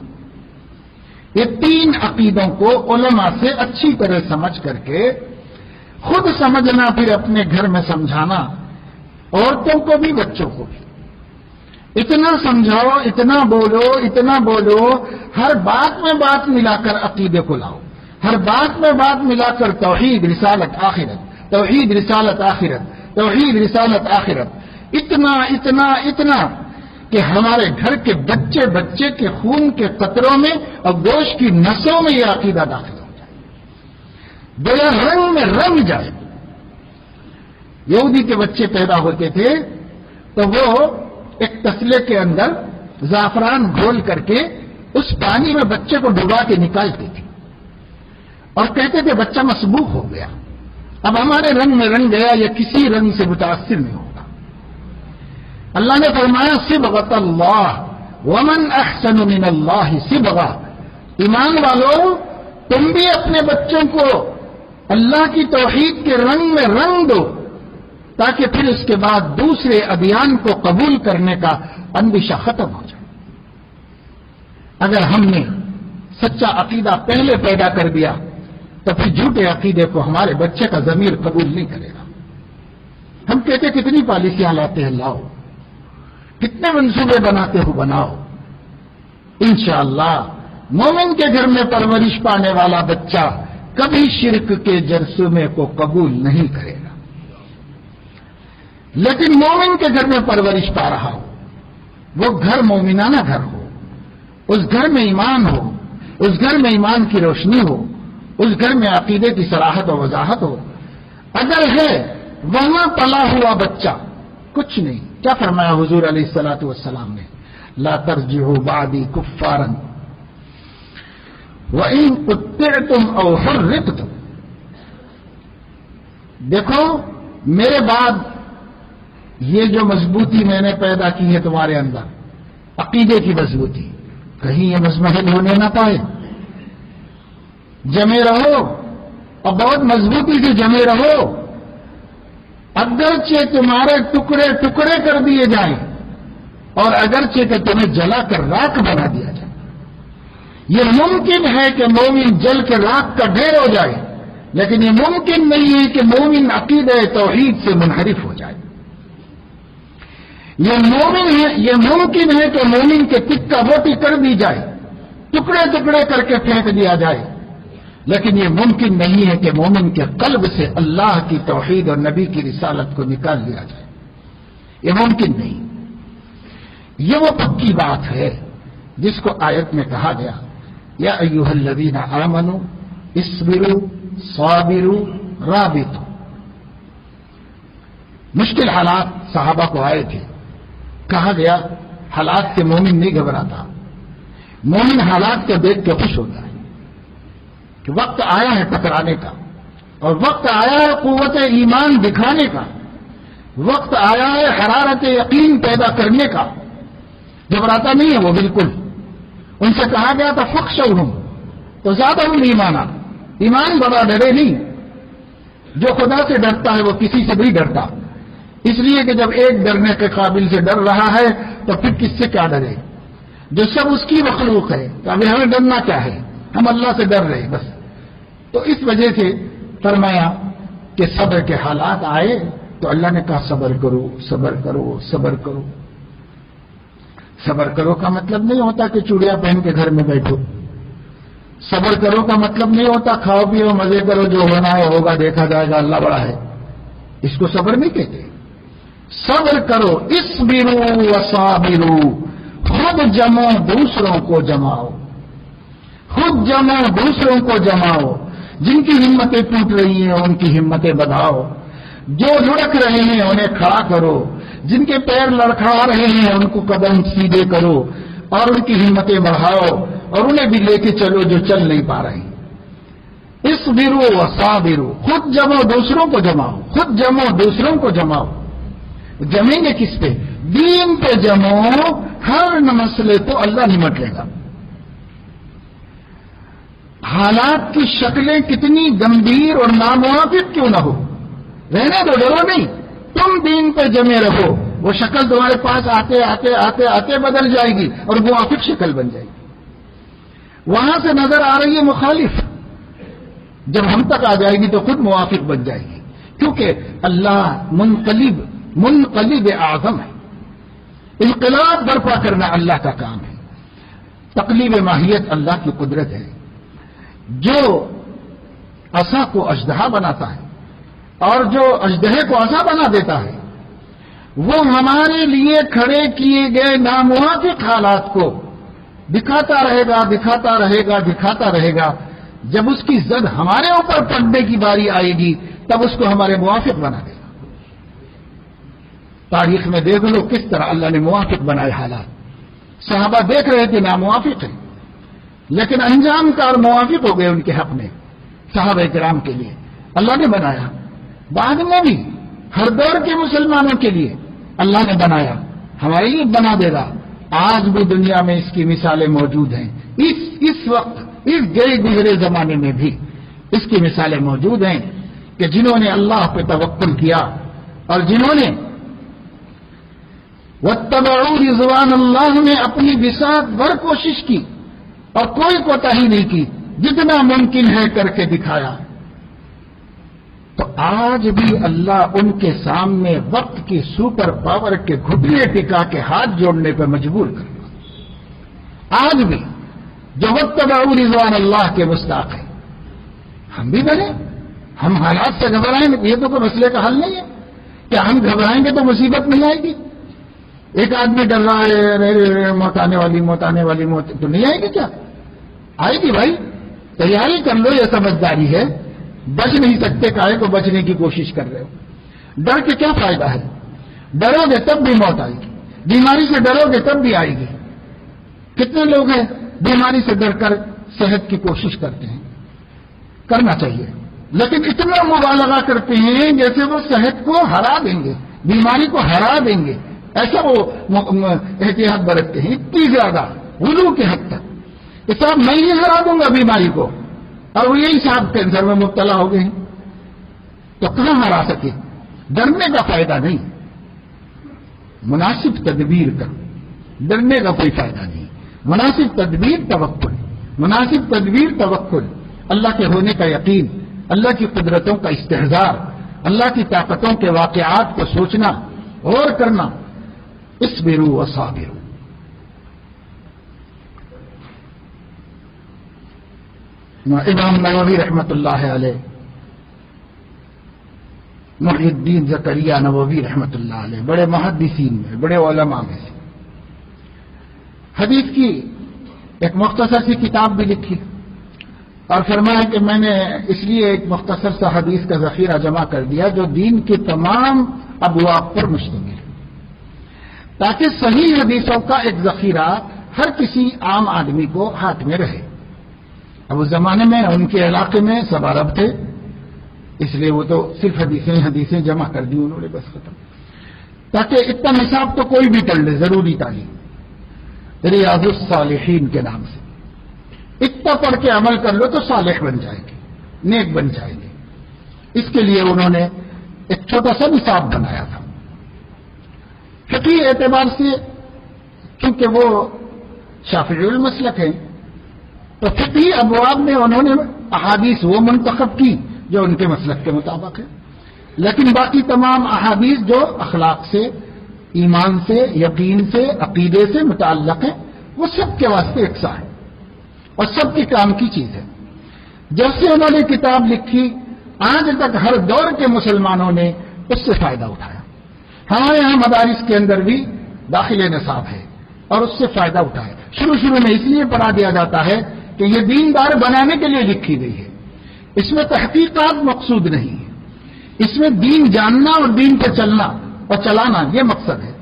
یہ 3 عقیدوں کو علماء سے اچھی طرح سمجھ کر کے خود سمجھنا، پھر اپنے گھر میں سمجھانا، عورتوں کو بھی بچوں کو بھی۔ اتنا سمجھاؤ، اتنا بولو، ہر بات میں بات ملا کر عقیدے کو لاؤ، ہر بات میں بات ملا کر توحید رسالت آخرت، توحید رسالت آخرت، توحید رسالت آخرت، اتنا کہ ہمارے گھر کے بچے کے خون کے قطروں میں اور گوشت کی نسوں میں یہ عقیدہ داخل ہو جائے، گویا رنگ میں رنگ جائے۔ یہودی کے بچے پیدا ہوتے تھے تو وہ ایک تسلے کے اندر زعفران گھول کر کے اس پانی میں بچے کو ڈبا کے نکالتے تھے اور کہتے تھے بچہ مسبوق ہو گیا، اب ہمارے رنگ میں رنگ گیا، یا کسی رنگ سے متاثر نہیں ہوگا۔ اللہ نے فرمایا صبغۃ اللہ ومن احسن من اللہ صبغہ، ایمان والوں تم بھی اپنے بچوں کو اللہ کی توحید کے رنگ میں رنگ دو، تاکہ پھر اس کے بعد دوسرے ادیان کو قبول کرنے کا اندیشہ ختم ہو جائے۔ اگر ہم نے سچا عقیدہ پہلے پیدا کر دیا تو پھر جھوٹے عقیدے کو ہمارے بچے کا ضمیر قبول نہیں کرے گا۔ ہم کہتے کتنی پالیسیاں لاتے ہیں، لاؤ، کتنے منصوبے بناتے ہو، بناؤ، انشاءاللہ مومن کے گھر میں پرورش پانے والا بچہ کبھی شرک کے جرثومے کو قبول نہیں کرے گا۔ لیکن مومن کے گھر میں پرورش پا رہا ہو، وہ گھر مومنانہ گھر ہو، اس گھر میں ایمان ہو، اس گھر میں ایمان کی روشنی ہو، اس گھر میں عقیدے کی صراحت و وضاحت ہو، اگر ہے وہاں پلا ہوا بچہ کچھ نہیں۔ کیا فرمایا حضور علیہ الصلوۃ والسلام نے؟ لا ترجعوا بعدی کفارا وَإِن قُطِّعْتُمْ أَوْ حُرِّقْتُمْ، دیکھو میرے بعد یہ جو مضبوطی میں نے پیدا کی ہے تمہارے اندر، عقیدے کی مضبوطی، کہیں یہ مزمحل ہونے نہ پائے، جمے رہو اور بہت مضبوطی سے جمے رہو، اگرچہ تمہارے ٹکڑے ٹکڑے کر دیے جائیں اور اگرچہ کہ تمہیں جلا کر راکھ بنا دیا جائے۔ یہ ممکن ہے کہ مومن جل کے راکھ کا ڈھیر ہو جائے، لیکن یہ ممکن نہیں ہے کہ مومن عقیدہ توحید سے منحرف ہو جائے۔ یہ ممکن ہے کہ مومن کے ٹکا بوٹی کر دی جائے، ٹکڑے ٹکڑے کر کے پھینک دیا جائے، لیکن یہ ممکن نہیں ہے کہ مومن کے قلب سے اللہ کی توحید اور نبی کی رسالت کو نکال دیا جائے، یہ ممکن نہیں۔ یہ وہ پکی بات ہے جس کو آیت میں کہا گیا یا ایھا الذین آمنوا اصبروا صابروا رابطوا۔ مشکل حالات صحابہ کو آئے تھے، کہا گیا حالات سے مومن نہیں گھبراتا، مومن حالات کو دیکھ کے خوش ہوتا ہے کہ وقت آیا ہے ٹکرانے کا، اور وقت آیا ہے قوت ایمان دکھانے کا، وقت آیا ہے حرارت یقین پیدا کرنے کا۔ گھبراتا نہیں ہے وہ بالکل۔ ان سے کہا گیا تھا فخشوہم، تو زیادہ ایمانا، ایمان بڑا ڈرے نہیں۔ جو خدا سے ڈرتا ہے وہ کسی سے نہیں ڈرتا، اس لیے کہ جب ایک ڈرنے کے قابل سے ڈر رہا ہے تو پھر کس سے کیا ڈرے؟ جو سب اس کی مخلوق ہے، تو ابھی ہمیں ڈرنا کیا ہے؟ ہم اللہ سے ڈر رہے بس۔ تو اس وجہ سے فرمایا کہ صبر کے حالات آئے تو اللہ نے کہا صبر کرو، صبر کرو، صبر کرو۔ صبر کرو کا مطلب نہیں ہوتا کہ چوڑیاں پہن کے گھر میں بیٹھو، صبر کرو کا مطلب نہیں ہوتا کھاؤ پیو مزے کرو، جو ہونا ہے ہوگا، دیکھا جائے گا، اللہ بڑا ہے، اس کو صبر نہیں کہتے۔ صبر کرو، اصبروا وصابروا، خود جمو دوسروں کو جماؤ، خود جمو دوسروں کو جماؤ، جن کی ہمتیں ٹوٹ رہی ہیں ان کی ہمتیں بڑھاؤ، جو لڑک رہے ہیں انہیں کھڑا کرو، جن کے پیر لڑکھڑا رہے ہیں ان کو قدم سیدھے کرو اور ان کی ہمتیں بڑھاؤ اور انہیں بھی لے کے چلو جو چل نہیں پا رہے۔ اصبروا وصابروا، خود جمو دوسروں کو جماؤ، خود جمو دوسروں کو جماؤ۔ جمیں گے کس پہ؟ دین پہ جمو، ہر مسئلے کو اللہ نمٹ لے گا۔ حالات کی شکلیں کتنی گمبھیر اور ناموافق کیوں نہ ہو، رہنے دو، ڈرو نہیں، تم دین پہ جمے رہو، وہ شکل تمہارے پاس آتے آتے آتے آتے بدل جائے گی اور موافق شکل بن جائے گی۔ وہاں سے نظر آ رہی ہے مخالف، جب ہم تک آ جائے گی تو خود موافق بن جائے گی، کیونکہ اللہ منقلب اعظم ہے۔ انقلاب برپا کرنا اللہ کا کام ہے، تقلیب ماہیت اللہ کی قدرت ہے۔ جو عصا کو اژدہا بناتا ہے اور جو اژدہے کو عصا بنا دیتا ہے، وہ ہمارے لیے کھڑے کیے گئے ناموافق حالات کو دکھاتا رہے گا، دکھاتا رہے گا، دکھاتا رہے گا۔ جب اس کی زد ہمارے اوپر پڑنے کی باری آئے گی تب اس کو ہمارے موافق بنا دے گا۔ تاریخ میں دیکھ لو کس طرح اللہ نے موافق بنائے حالات۔ صحابہ دیکھ رہے تھے ناموافق ہیں، لیکن انجام کار موافق ہو گئے ان کے حق میں، صحابہ کرام کے لیے اللہ نے بنایا۔ بعد میں بھی ہر دور کے مسلمانوں کے لیے اللہ نے بنایا، ہمارے لیے بنا دے گا۔ آج بھی دنیا میں اس کی مثالیں موجود ہیں، اس وقت اس گئے گزرے زمانے میں بھی اس کی مثالیں موجود ہیں کہ جنہوں نے اللہ پہ توکل کیا اور جنہوں نے واتبعوا رضوان اللہ میں اپنی بساط بھر کوشش کی اور کوئی کوتاہی نہیں کی، جتنا ممکن ہے کر کے دکھایا، تو آج بھی اللہ ان کے سامنے وقت کی سپر پاور کے گھٹنے ٹکا کے ہاتھ جوڑنے پہ مجبور کرنا۔ آج بھی جو واتبعوا رضوان اللہ کے مستحق ہے، ہم بھی بنے، ہم حالات سے گھبرائیں گے، یہ تو کوئی مسئلے کا حل نہیں ہے۔ کیا ہم گھبرائیں گے تو مصیبت نہیں آئے گی؟ ایک آدمی ڈر رہا ہے موت آنے والی، موت آنے والی، موت تو نہیں آئے گی؟ کیا آئے گی بھائی، تیاری کر لو، یہ سمجھداری ہے۔ بچ نہیں سکتے، کاہے کو بچنے کی کوشش کر رہے ہو؟ ڈر کے کیا فائدہ ہے؟ ڈرو گے تب بھی موت آئے گی، بیماری سے ڈرو گے تب بھی آئے گی۔ کتنے لوگ ہیں بیماری سے ڈر کر صحت کی کوشش کرتے ہیں، کرنا چاہیے، لیکن اتنا مبالغہ کرتے ہیں جیسے وہ صحت کو ہرا دیں گے، بیماری کو ہرا دیں گے، ایسا وہ احتیاط برتتے ہیں، اتنی زیادہ غلو کے حد تک کہ صاحب میں ہی ہرا دوں گا بیماری کو، اور وہ یہی صاحب کینسر میں مبتلا ہو گئے ہیں، تو کہاں ہرا سکے؟ ڈرنے کا فائدہ نہیں، مناسب تدبیر کرو، ڈرنے کا کوئی فائدہ نہیں۔ مناسب تدبیر توکل، مناسب تدبیر توکل، اللہ کے ہونے کا یقین، اللہ کی قدرتوں کا استحضار، اللہ کی طاقتوں کے واقعات کو سوچنا اور کرنا۔ اصبروا وصابروا۔ امام نووی رحمۃ اللہ علیہ، محی الدین زکریا نووی رحمۃ اللہ علیہ، بڑے محدثین میں، بڑے علماء میں سے، حدیث کی ایک مختصر سی کتاب بھی لکھی اور فرمایا کہ میں نے اس لیے ایک مختصر سا حدیث کا ذخیرہ جمع کر دیا جو دین کے تمام ابواب پر مشتمل ہے، تاکہ صحیح حدیثوں کا ایک ذخیرہ ہر کسی عام آدمی کو ہاتھ میں رہے۔ اب اس زمانے میں ان کے علاقے میں سب عرب تھے، اس لیے وہ تو صرف حدیثیں جمع کر دی انہوں نے، بس ختم، تاکہ اتنا نصاب تو کوئی بھی کر لے، ضروری تعلیم ریاض الصالحین کے نام سے اتنا پڑھ کے عمل کر لو تو صالح بن جائیں گے، نیک بن جائیں گے۔ اس کے لیے انہوں نے ایک چھوٹا سا نصاب بنایا تھا۔ فقہی اعتبار سے چونکہ وہ شافعی المسلک ہیں تو فقہی ابواب میں انہوں نے احادیث وہ منتخب کی جو ان کے مسلک کے مطابق ہے، لیکن باقی تمام احادیث جو اخلاق سے، ایمان سے، یقین سے، عقیدے سے متعلق ہیں، وہ سب کے واسطے یکساں ہے اور سب کے کام کی چیز ہے۔ جب سے انہوں نے کتاب لکھی آج تک ہر دور کے مسلمانوں نے اس سے فائدہ اٹھایا۔ ہمارے یہاں مدارس کے اندر بھی داخل نصاب ہے اور اس سے فائدہ اٹھایا۔ شروع میں اس لیے پڑھا دیا جاتا ہے کہ یہ دیندار بنانے کے لیے لکھی گئی ہے، اس میں تحقیقات مقصود نہیں ہے، اس میں دین جاننا اور دین پہ چلنا اور چلانا یہ مقصد ہے،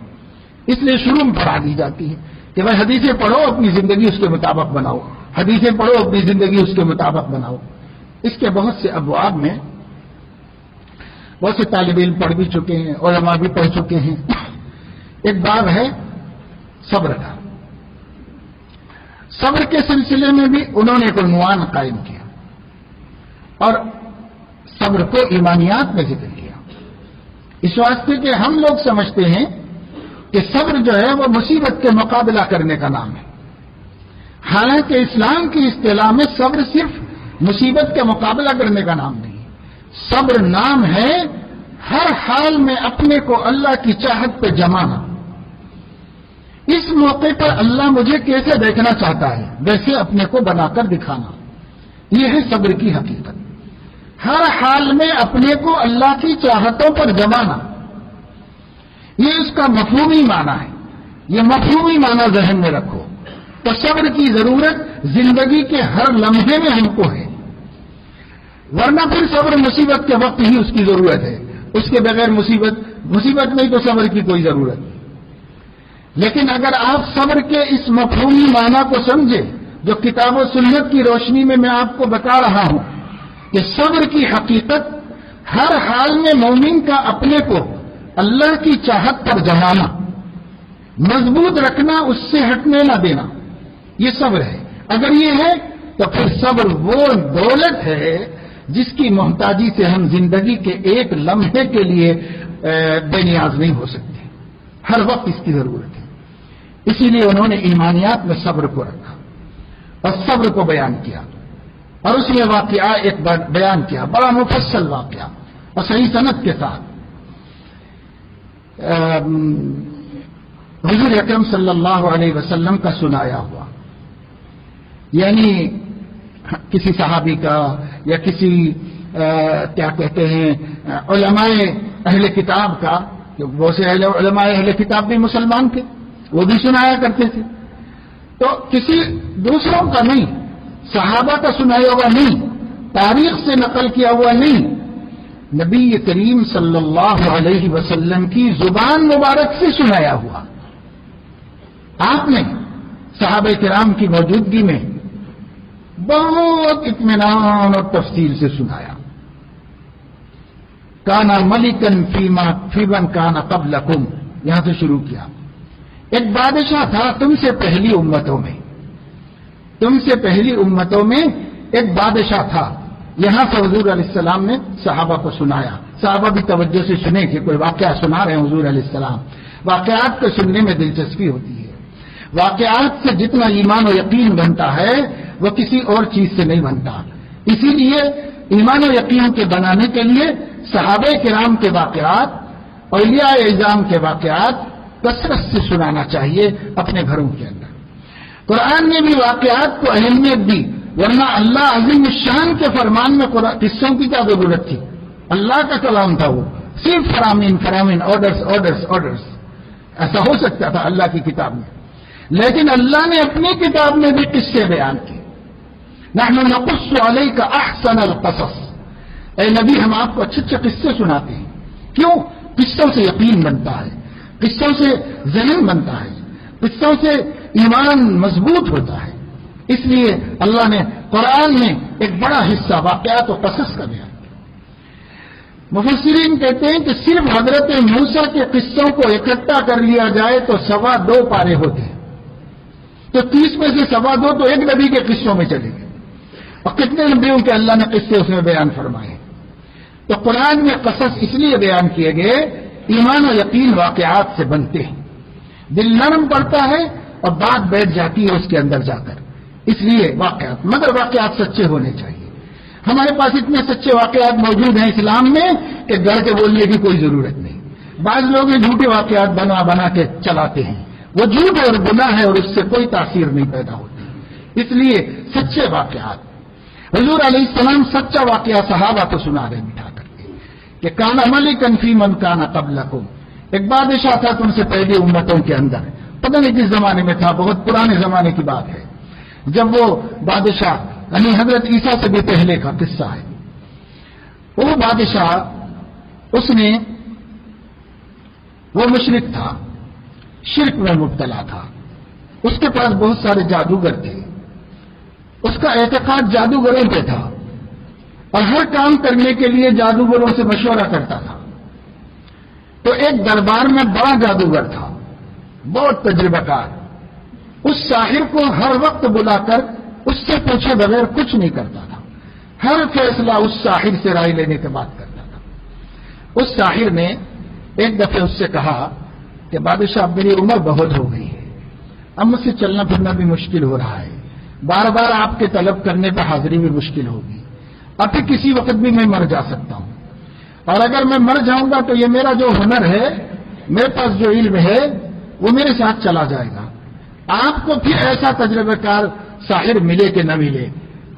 اس لیے شروع میں پڑھا دی جاتی ہے کہ بھائی حدیثیں پڑھو، اپنی زندگی اس کے مطابق بناؤ، حدیثیں پڑھو، اپنی زندگی اس کے مطابق بناؤ۔ اس کے بہت سے ابواب میں بہت سے طالب علم پڑھ بھی چکے ہیں، علماء بھی پڑھ چکے ہیں۔ ایک باب ہے صبر کا، صبر کے سلسلے میں بھی انہوں نے ایک عنوان قائم کیا اور صبر کو ایمانیات میں ذکر کیا، اس واسطے کہ ہم لوگ سمجھتے ہیں کہ صبر جو ہے وہ مصیبت کے مقابلہ کرنے کا نام ہے، حالانکہ اسلام کی اصطلاح میں صبر صرف مصیبت کا مقابلہ کرنے کا نام نہیں، صبر نام ہے ہر حال میں اپنے کو اللہ کی چاہت پہ جمانا۔ اس موقع پر اللہ مجھے کیسے دیکھنا چاہتا ہے ویسے اپنے کو بنا کر دکھانا، یہ ہے صبر کی حقیقت۔ ہر حال میں اپنے کو اللہ کی چاہتوں پر جمانا، یہ اس کا مفہومی معنی ہے، یہ مفہومی معنی ذہن میں رکھو۔ تو صبر کی ضرورت زندگی کے ہر لمحے میں ہم کو ہے، ورنہ پھر صبر مصیبت کے وقت ہی اس کی ضرورت ہے، اس کے بغیر مصیبت نہیں تو صبر کی کوئی ضرورت نہیں۔ لیکن اگر آپ صبر کے اس مفہومی معنی کو سمجھے جو کتاب و سنت کی روشنی میں آپ کو بتا رہا ہوں کہ صبر کی حقیقت ہر حال میں مومن کا اپنے کو اللہ کی چاہت پر جمانا، مضبوط رکھنا، اس سے ہٹنے نہ دینا، یہ صبر ہے۔ اگر یہ ہے تو پھر صبر وہ دولت ہے جس کی محتاجی سے ہم زندگی کے ایک لمحے کے لیے بے نیاز نہیں ہو سکتے، ہر وقت اس کی ضرورت ہے۔ اسی لیے انہوں نے ایمانیات میں صبر کو رکھا اور صبر کو بیان کیا، اور اس میں واقعہ ایک بار بیان کیا، بڑا مفصل واقعہ اور صحیح سند کے ساتھ۔ حضور اکرم صلی اللہ علیہ وسلم کا سنایا ہوا، یعنی کسی صحابی کا یا کسی کیا کہتے ہیں علماء اہل کتاب کا، بہت سے علماء اہل کتاب بھی مسلمان تھے، وہ بھی سنایا کرتے تھے، تو کسی دوسروں کا نہیں، صحابہ کا سنایا ہوا نہیں، تاریخ سے نقل کیا ہوا نہیں، نبی کریم صلی اللہ علیہ وسلم کی زبان مبارک سے سنایا ہوا۔ آپ نے صحابہ کرام کی موجودگی میں بہت اطمینان اور تفصیل سے سنایا۔ کانا ملکن فیمن کانا قبلکم، یہاں سے شروع کیا۔ ایک بادشاہ تھا تم سے پہلی امتوں میں، تم سے پہلی امتوں میں ایک بادشاہ تھا۔ یہاں سے حضور علیہ السلام نے صحابہ کو سنایا، صحابہ بھی توجہ سے سنے کہ کوئی واقعہ سنا رہے ہیں حضور علیہ السلام۔ واقعات کو سننے میں دلچسپی ہوتی ہے، واقعات سے جتنا ایمان و یقین بنتا ہے وہ کسی اور چیز سے نہیں بنتا، اسی لیے ایمان و یقین کے بنانے کے لیے صحابہ کرام کے واقعات، اولیاء اعظام کے واقعات کثرت سے سنانا چاہیے اپنے گھروں کے اندر۔ قرآن نے بھی واقعات کو اہمیت دی، ورنہ اللہ عظیم الشان کے فرمان میں قصوں کی کیا ضرورت تھی؟ اللہ کا کلام تھا، وہ صرف فرامین آرڈرز، ایسا ہو سکتا تھا اللہ کی کتاب میں، لیکن اللہ نے اپنی کتاب میں بھی قصے بیان کیے۔ نحن نقص علیک احسن القصص، اے نبی ہم آپ کو اچھے اچھے قصے سناتے ہیں۔ کیوں؟ قصوں سے یقین بنتا ہے، قصوں سے ذہن بنتا ہے، قصوں سے ایمان مضبوط ہوتا ہے۔ اس لیے اللہ نے قرآن میں ایک بڑا حصہ واقعات و قصص کا بیان کیا۔ مفسرین کہتے ہیں کہ صرف حضرت موسیٰ کے قصوں کو اکٹھا کر لیا جائے تو 2.25 پارے ہوتے ہیں، تو 30 میں سے 2.25 تو ایک نبی کے قصوں میں چلے گئے، اور کتنے نبیوں کے اللہ نے قصے اس میں بیان فرمائے۔ تو قرآن میں قصص اس لیے بیان کیے گئے، ایمان و یقین واقعات سے بنتے ہیں، دل نرم پڑتا ہے اور بات بیٹھ جاتی ہے اس کے اندر جا کر، اس لیے واقعات، مگر واقعات سچے ہونے چاہیے۔ ہمارے پاس اتنے سچے واقعات موجود ہیں اسلام میں کہ گڑھ کے بولنے کی کوئی ضرورت نہیں۔ بعض لوگ جھوٹے واقعات بنا کے چلاتے ہیں، وہ جھوٹ اور گناہ ہے اور اس سے کوئی تاثیر نہیں پیدا ہوتی۔ اس لیے سچے واقعات، حضور علیہ السلام سچا واقعہ صحابہ کو سنا رہے بٹھا کر کے کہ کانا ملکن فی من کانا قبلکم، ایک بادشاہ تھا تم سے پہلی امتوں کے اندر، پتہ نہیں کس زمانے میں تھا، بہت پرانے زمانے کی بات ہے، جب وہ بادشاہ یعنی حضرت عیسیٰ سے بھی پہلے کا قصہ ہے. وہ بادشاہ وہ مشرک تھا، شرک میں مبتلا تھا. اس کے پاس بہت سارے جادوگر تھے. اس کا اعتقاد جادوگروں پہ تھا اور ہر کام کرنے کے لیے جادوگروں سے مشورہ کرتا تھا. تو ایک دربار میں بڑا جادوگر تھا، بہت تجربہ کار. اس ساحر کو ہر وقت بلا کر اس سے پوچھے بغیر کچھ نہیں کرتا تھا. ہر فیصلہ اس ساحر سے رائے لینے کے بعد کرتا تھا. اس ساحر نے ایک دفعہ اس سے کہا کہ بادشاہ اب میری عمر بہت ہو گئی ہے، اب مجھ سے چلنا پھرنا بھی مشکل ہو رہا ہے، بار بار آپ کے طلب کرنے پہ حاضری بھی مشکل ہوگی، اب پھر کسی وقت بھی میں مر جا سکتا ہوں، اور اگر میں مر جاؤں گا تو یہ میرا جو ہنر ہے، میرے پاس جو علم ہے، وہ میرے ساتھ چلا جائے گا. آپ کو پھر ایسا تجربہ کار ساحر ملے کہ نہ ملے،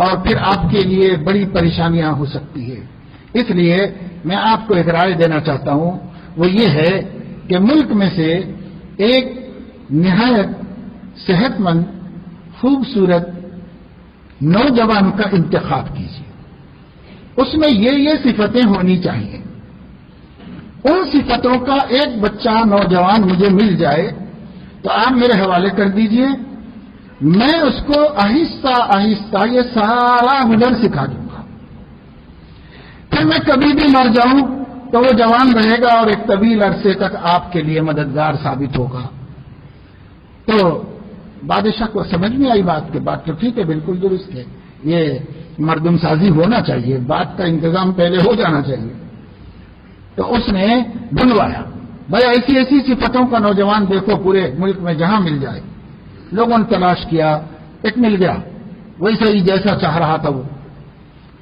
اور پھر آپ کے لیے بڑی پریشانیاں ہو سکتی ہے. اس لیے میں آپ کو ایک رائے دینا چاہتا ہوں، وہ یہ ہے کہ ملک میں سے ایک نہایت صحت مند خوبصورت نوجوان کا انتخاب کیجیے. اس میں یہ صفتیں ہونی چاہیے. ان صفتوں کا ایک بچہ نوجوان مجھے مل جائے تو آپ میرے حوالے کر دیجئے، میں اس کو آہستہ آہستہ یہ سارا ہنر سکھا دوں گا. پھر میں کبھی بھی مر جاؤں تو وہ جوان رہے گا اور ایک طویل عرصے تک آپ کے لیے مددگار ثابت ہوگا. تو بادشاہ کو سمجھ میں آئی بات کہ بات تو ٹھیک ہے، بالکل درست ہے، یہ مردم سازی ہونا چاہیے، بات کا انتظام پہلے ہو جانا چاہیے. تو اس نے بلوایا، بھائی ایسی ایسی صفتوں کا نوجوان دیکھو پورے ملک میں جہاں مل جائے. لوگوں نے تلاش کیا، ایک مل گیا ویسے ہی جیسا چاہ رہا تھا وہ.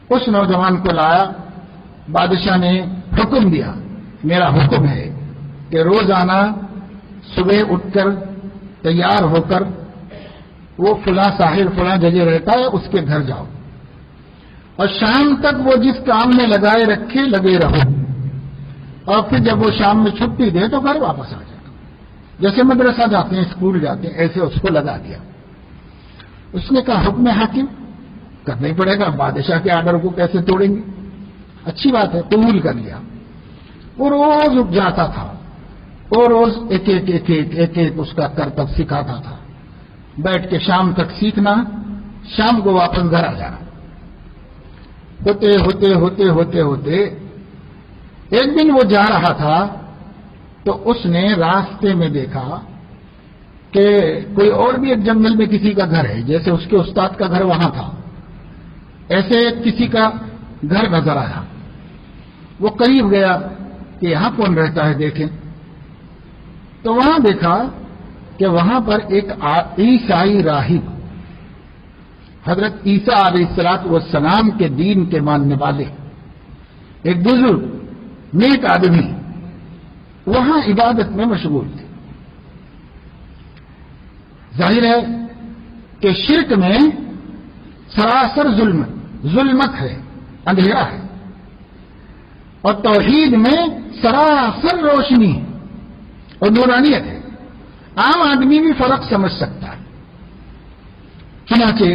اس نوجوان کو لایا. بادشاہ نے حکم دیا، میرا حکم ہے کہ روزانہ صبح اٹھ کر تیار ہو کر وہ فلاں ساحر فلاں جگہ رہتا ہے اس کے گھر جاؤ، اور شام تک وہ جس کام میں لگائے رکھے لگے رہو، اور پھر جب وہ شام میں چھٹی دے تو گھر واپس آ جائے. جیسے مدرسہ جاتے ہیں، اسکول جاتے ہیں، ایسے اس کو لگا دیا. اس نے کہا حکم حاکم کرنا ہی پڑے گا، بادشاہ کے آرڈر کو کیسے توڑیں گے. اچھی بات ہے، قبول کر لیا. وہ روز اٹھ جاتا تھا اور روز ایک ایک ایک ایک ایک ایک اس کا کرتب سکھاتا تھا. بیٹھ کے شام تک سیکھنا، شام کو واپس گھر آ جانا. ہوتے ہوتے ہوتے ہوتے ہوتے ایک دن وہ جا رہا تھا تو اس نے راستے میں دیکھا کہ کوئی اور بھی ایک جنگل میں کسی کا گھر ہے، جیسے اس کے استاد کا گھر وہاں تھا، ایسے کسی کا گھر نظر آیا. وہ قریب گیا کہ یہاں کون رہتا ہے دیکھیں. تو وہاں دیکھا کہ وہاں پر ایک عیسائی راہب، حضرت عیسیٰ علیہ الصلوۃ والسلام کے دین کے ماننے والے ایک بزرگ نیک آدمی وہاں عبادت میں مشغول تھے. ظاہر ہے کہ شرک میں سراسر ظلمت ہے، اندھیرا ہے، اور توحید میں سراسر روشنی ہے اور نورانیت ہے. عام آدمی بھی فرق سمجھ سکتا ہے. چنانچہ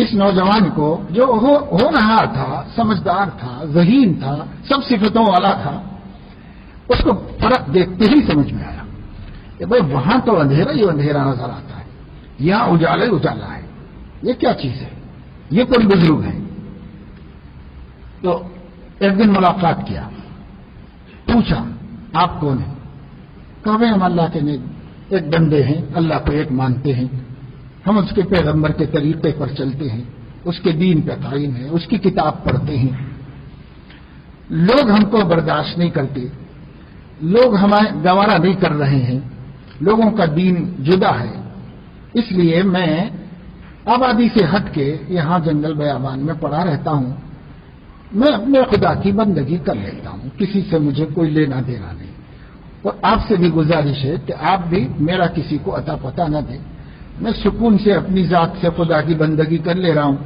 اس نوجوان کو جو ہو رہا تھا، سمجھدار تھا، ذہین تھا، سب صفتوں والا تھا، اس کو فرق دیکھتے ہی سمجھ میں آیا کہ بھائی وہاں تو اندھیرا ہی اندھیرا نظر آتا ہے، یہاں اجالا ہی اجالا ہے، یہ کیا چیز ہے، یہ کوئی بزرگ ہے. تو ایک دن ملاقات کیا، پوچھا آپ کون ہیں؟ کہا بھائی ہم اللہ کے ایک بندے ہیں، اللہ کو ایک مانتے ہیں، ہم اس کے پیغمبر کے طریقے پر چلتے ہیں، اس کے دین پہ قائم ہیں، اس کی کتاب پڑھتے ہیں. لوگ ہم کو برداشت نہیں کرتے، لوگ ہمیں گوارا نہیں کر رہے ہیں، لوگوں کا دین جدا ہے، اس لیے میں آبادی سے ہٹ کے یہاں جنگل بیابان میں پڑا رہتا ہوں. میں اپنے خدا کی بندگی کر لیتا ہوں، کسی سے مجھے کوئی لینا دینا نہیں. اور آپ سے بھی گزارش ہے کہ آپ بھی میرا کسی کو عطا پتہ نہ دیں، میں سکون سے اپنی ذات سے خدا کی بندگی کر لے رہا ہوں،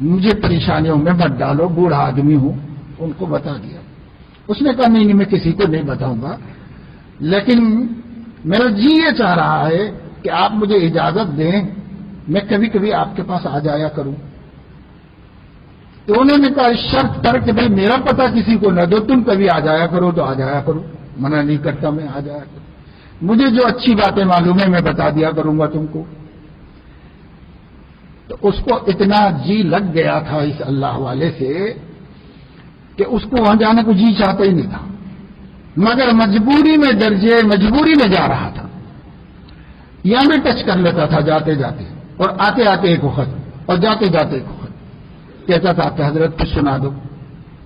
مجھے پریشانیوں میں مت ڈالو، بوڑھا آدمی ہوں. ان کو بتا دیا. اس نے کہا نہیں میں کسی کو نہیں بتاؤں گا، لیکن میرا جی یہ چاہ رہا ہے کہ آپ مجھے اجازت دیں میں کبھی کبھی آپ کے پاس آ جایا کروں؟ تو انہوں نے کہا شرط پر کہ بھائی میرا پتہ کسی کو نہ دو، تم کبھی آ جایا کرو تو آ جایا کرو، منع نہیں کرتا میں، آ جایا کرو، مجھے جو اچھی باتیں معلوم ہے میں بتا دیا کروں گا تم کو۔ تو اس کو اتنا جی لگ گیا تھا اس اللہ والے سے کہ اس کو وہاں جانے کو جی چاہتا ہی نہیں تھا، مگر مجبوری میں مجبوری میں جا رہا تھا، یہاں بھی ٹچ کر لیتا تھا جاتے جاتے، اور آتے آتے ایک وقت اور جاتے جاتے ایک وقت کہتا تھا کہ حضرت کچھ سنا دو۔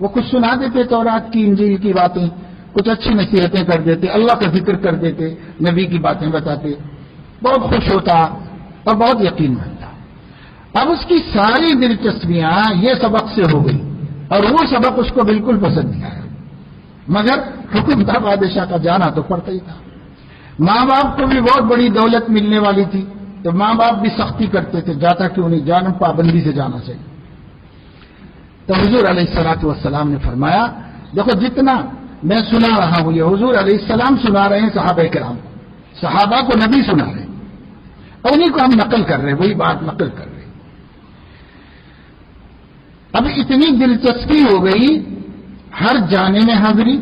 وہ کچھ سنا دیتے تورات کی انجیل کی باتیں، کچھ اچھی نصیحتیں کر دیتے، اللہ کا ذکر کر دیتے، نبی کی باتیں بتاتے، بہت خوش ہوتا اور بہت یقین مانتا۔ اب اس کی ساری دلچسپیاں یہ سبق سے ہو گئی اور وہ سبق اس کو بالکل پسند نہیں آیا، مگر حکم تھا بادشاہ کا، جانا تو پڑتا ہی تھا۔ ماں باپ کو بھی بہت بڑی دولت ملنے والی تھی تو ماں باپ بھی سختی کرتے تھے، جاتا کیوں نہیں، جانا پابندی سے جانا چاہیے۔ تو حضور علیہ الصلوۃ والسلام نے فرمایا دیکھو جتنا میں سنا رہا ہوں، یہ حضور علیہ السلام سنا رہے ہیں صحابہ کرام کو، صحابہ کو نبی سنا رہے ہیں، اور انہیں کو ہم نقل کر رہے ہیں، وہی بات نقل کر رہے ہیں۔ اب اتنی دلچسپی ہو گئی، ہر جانے میں حاضری،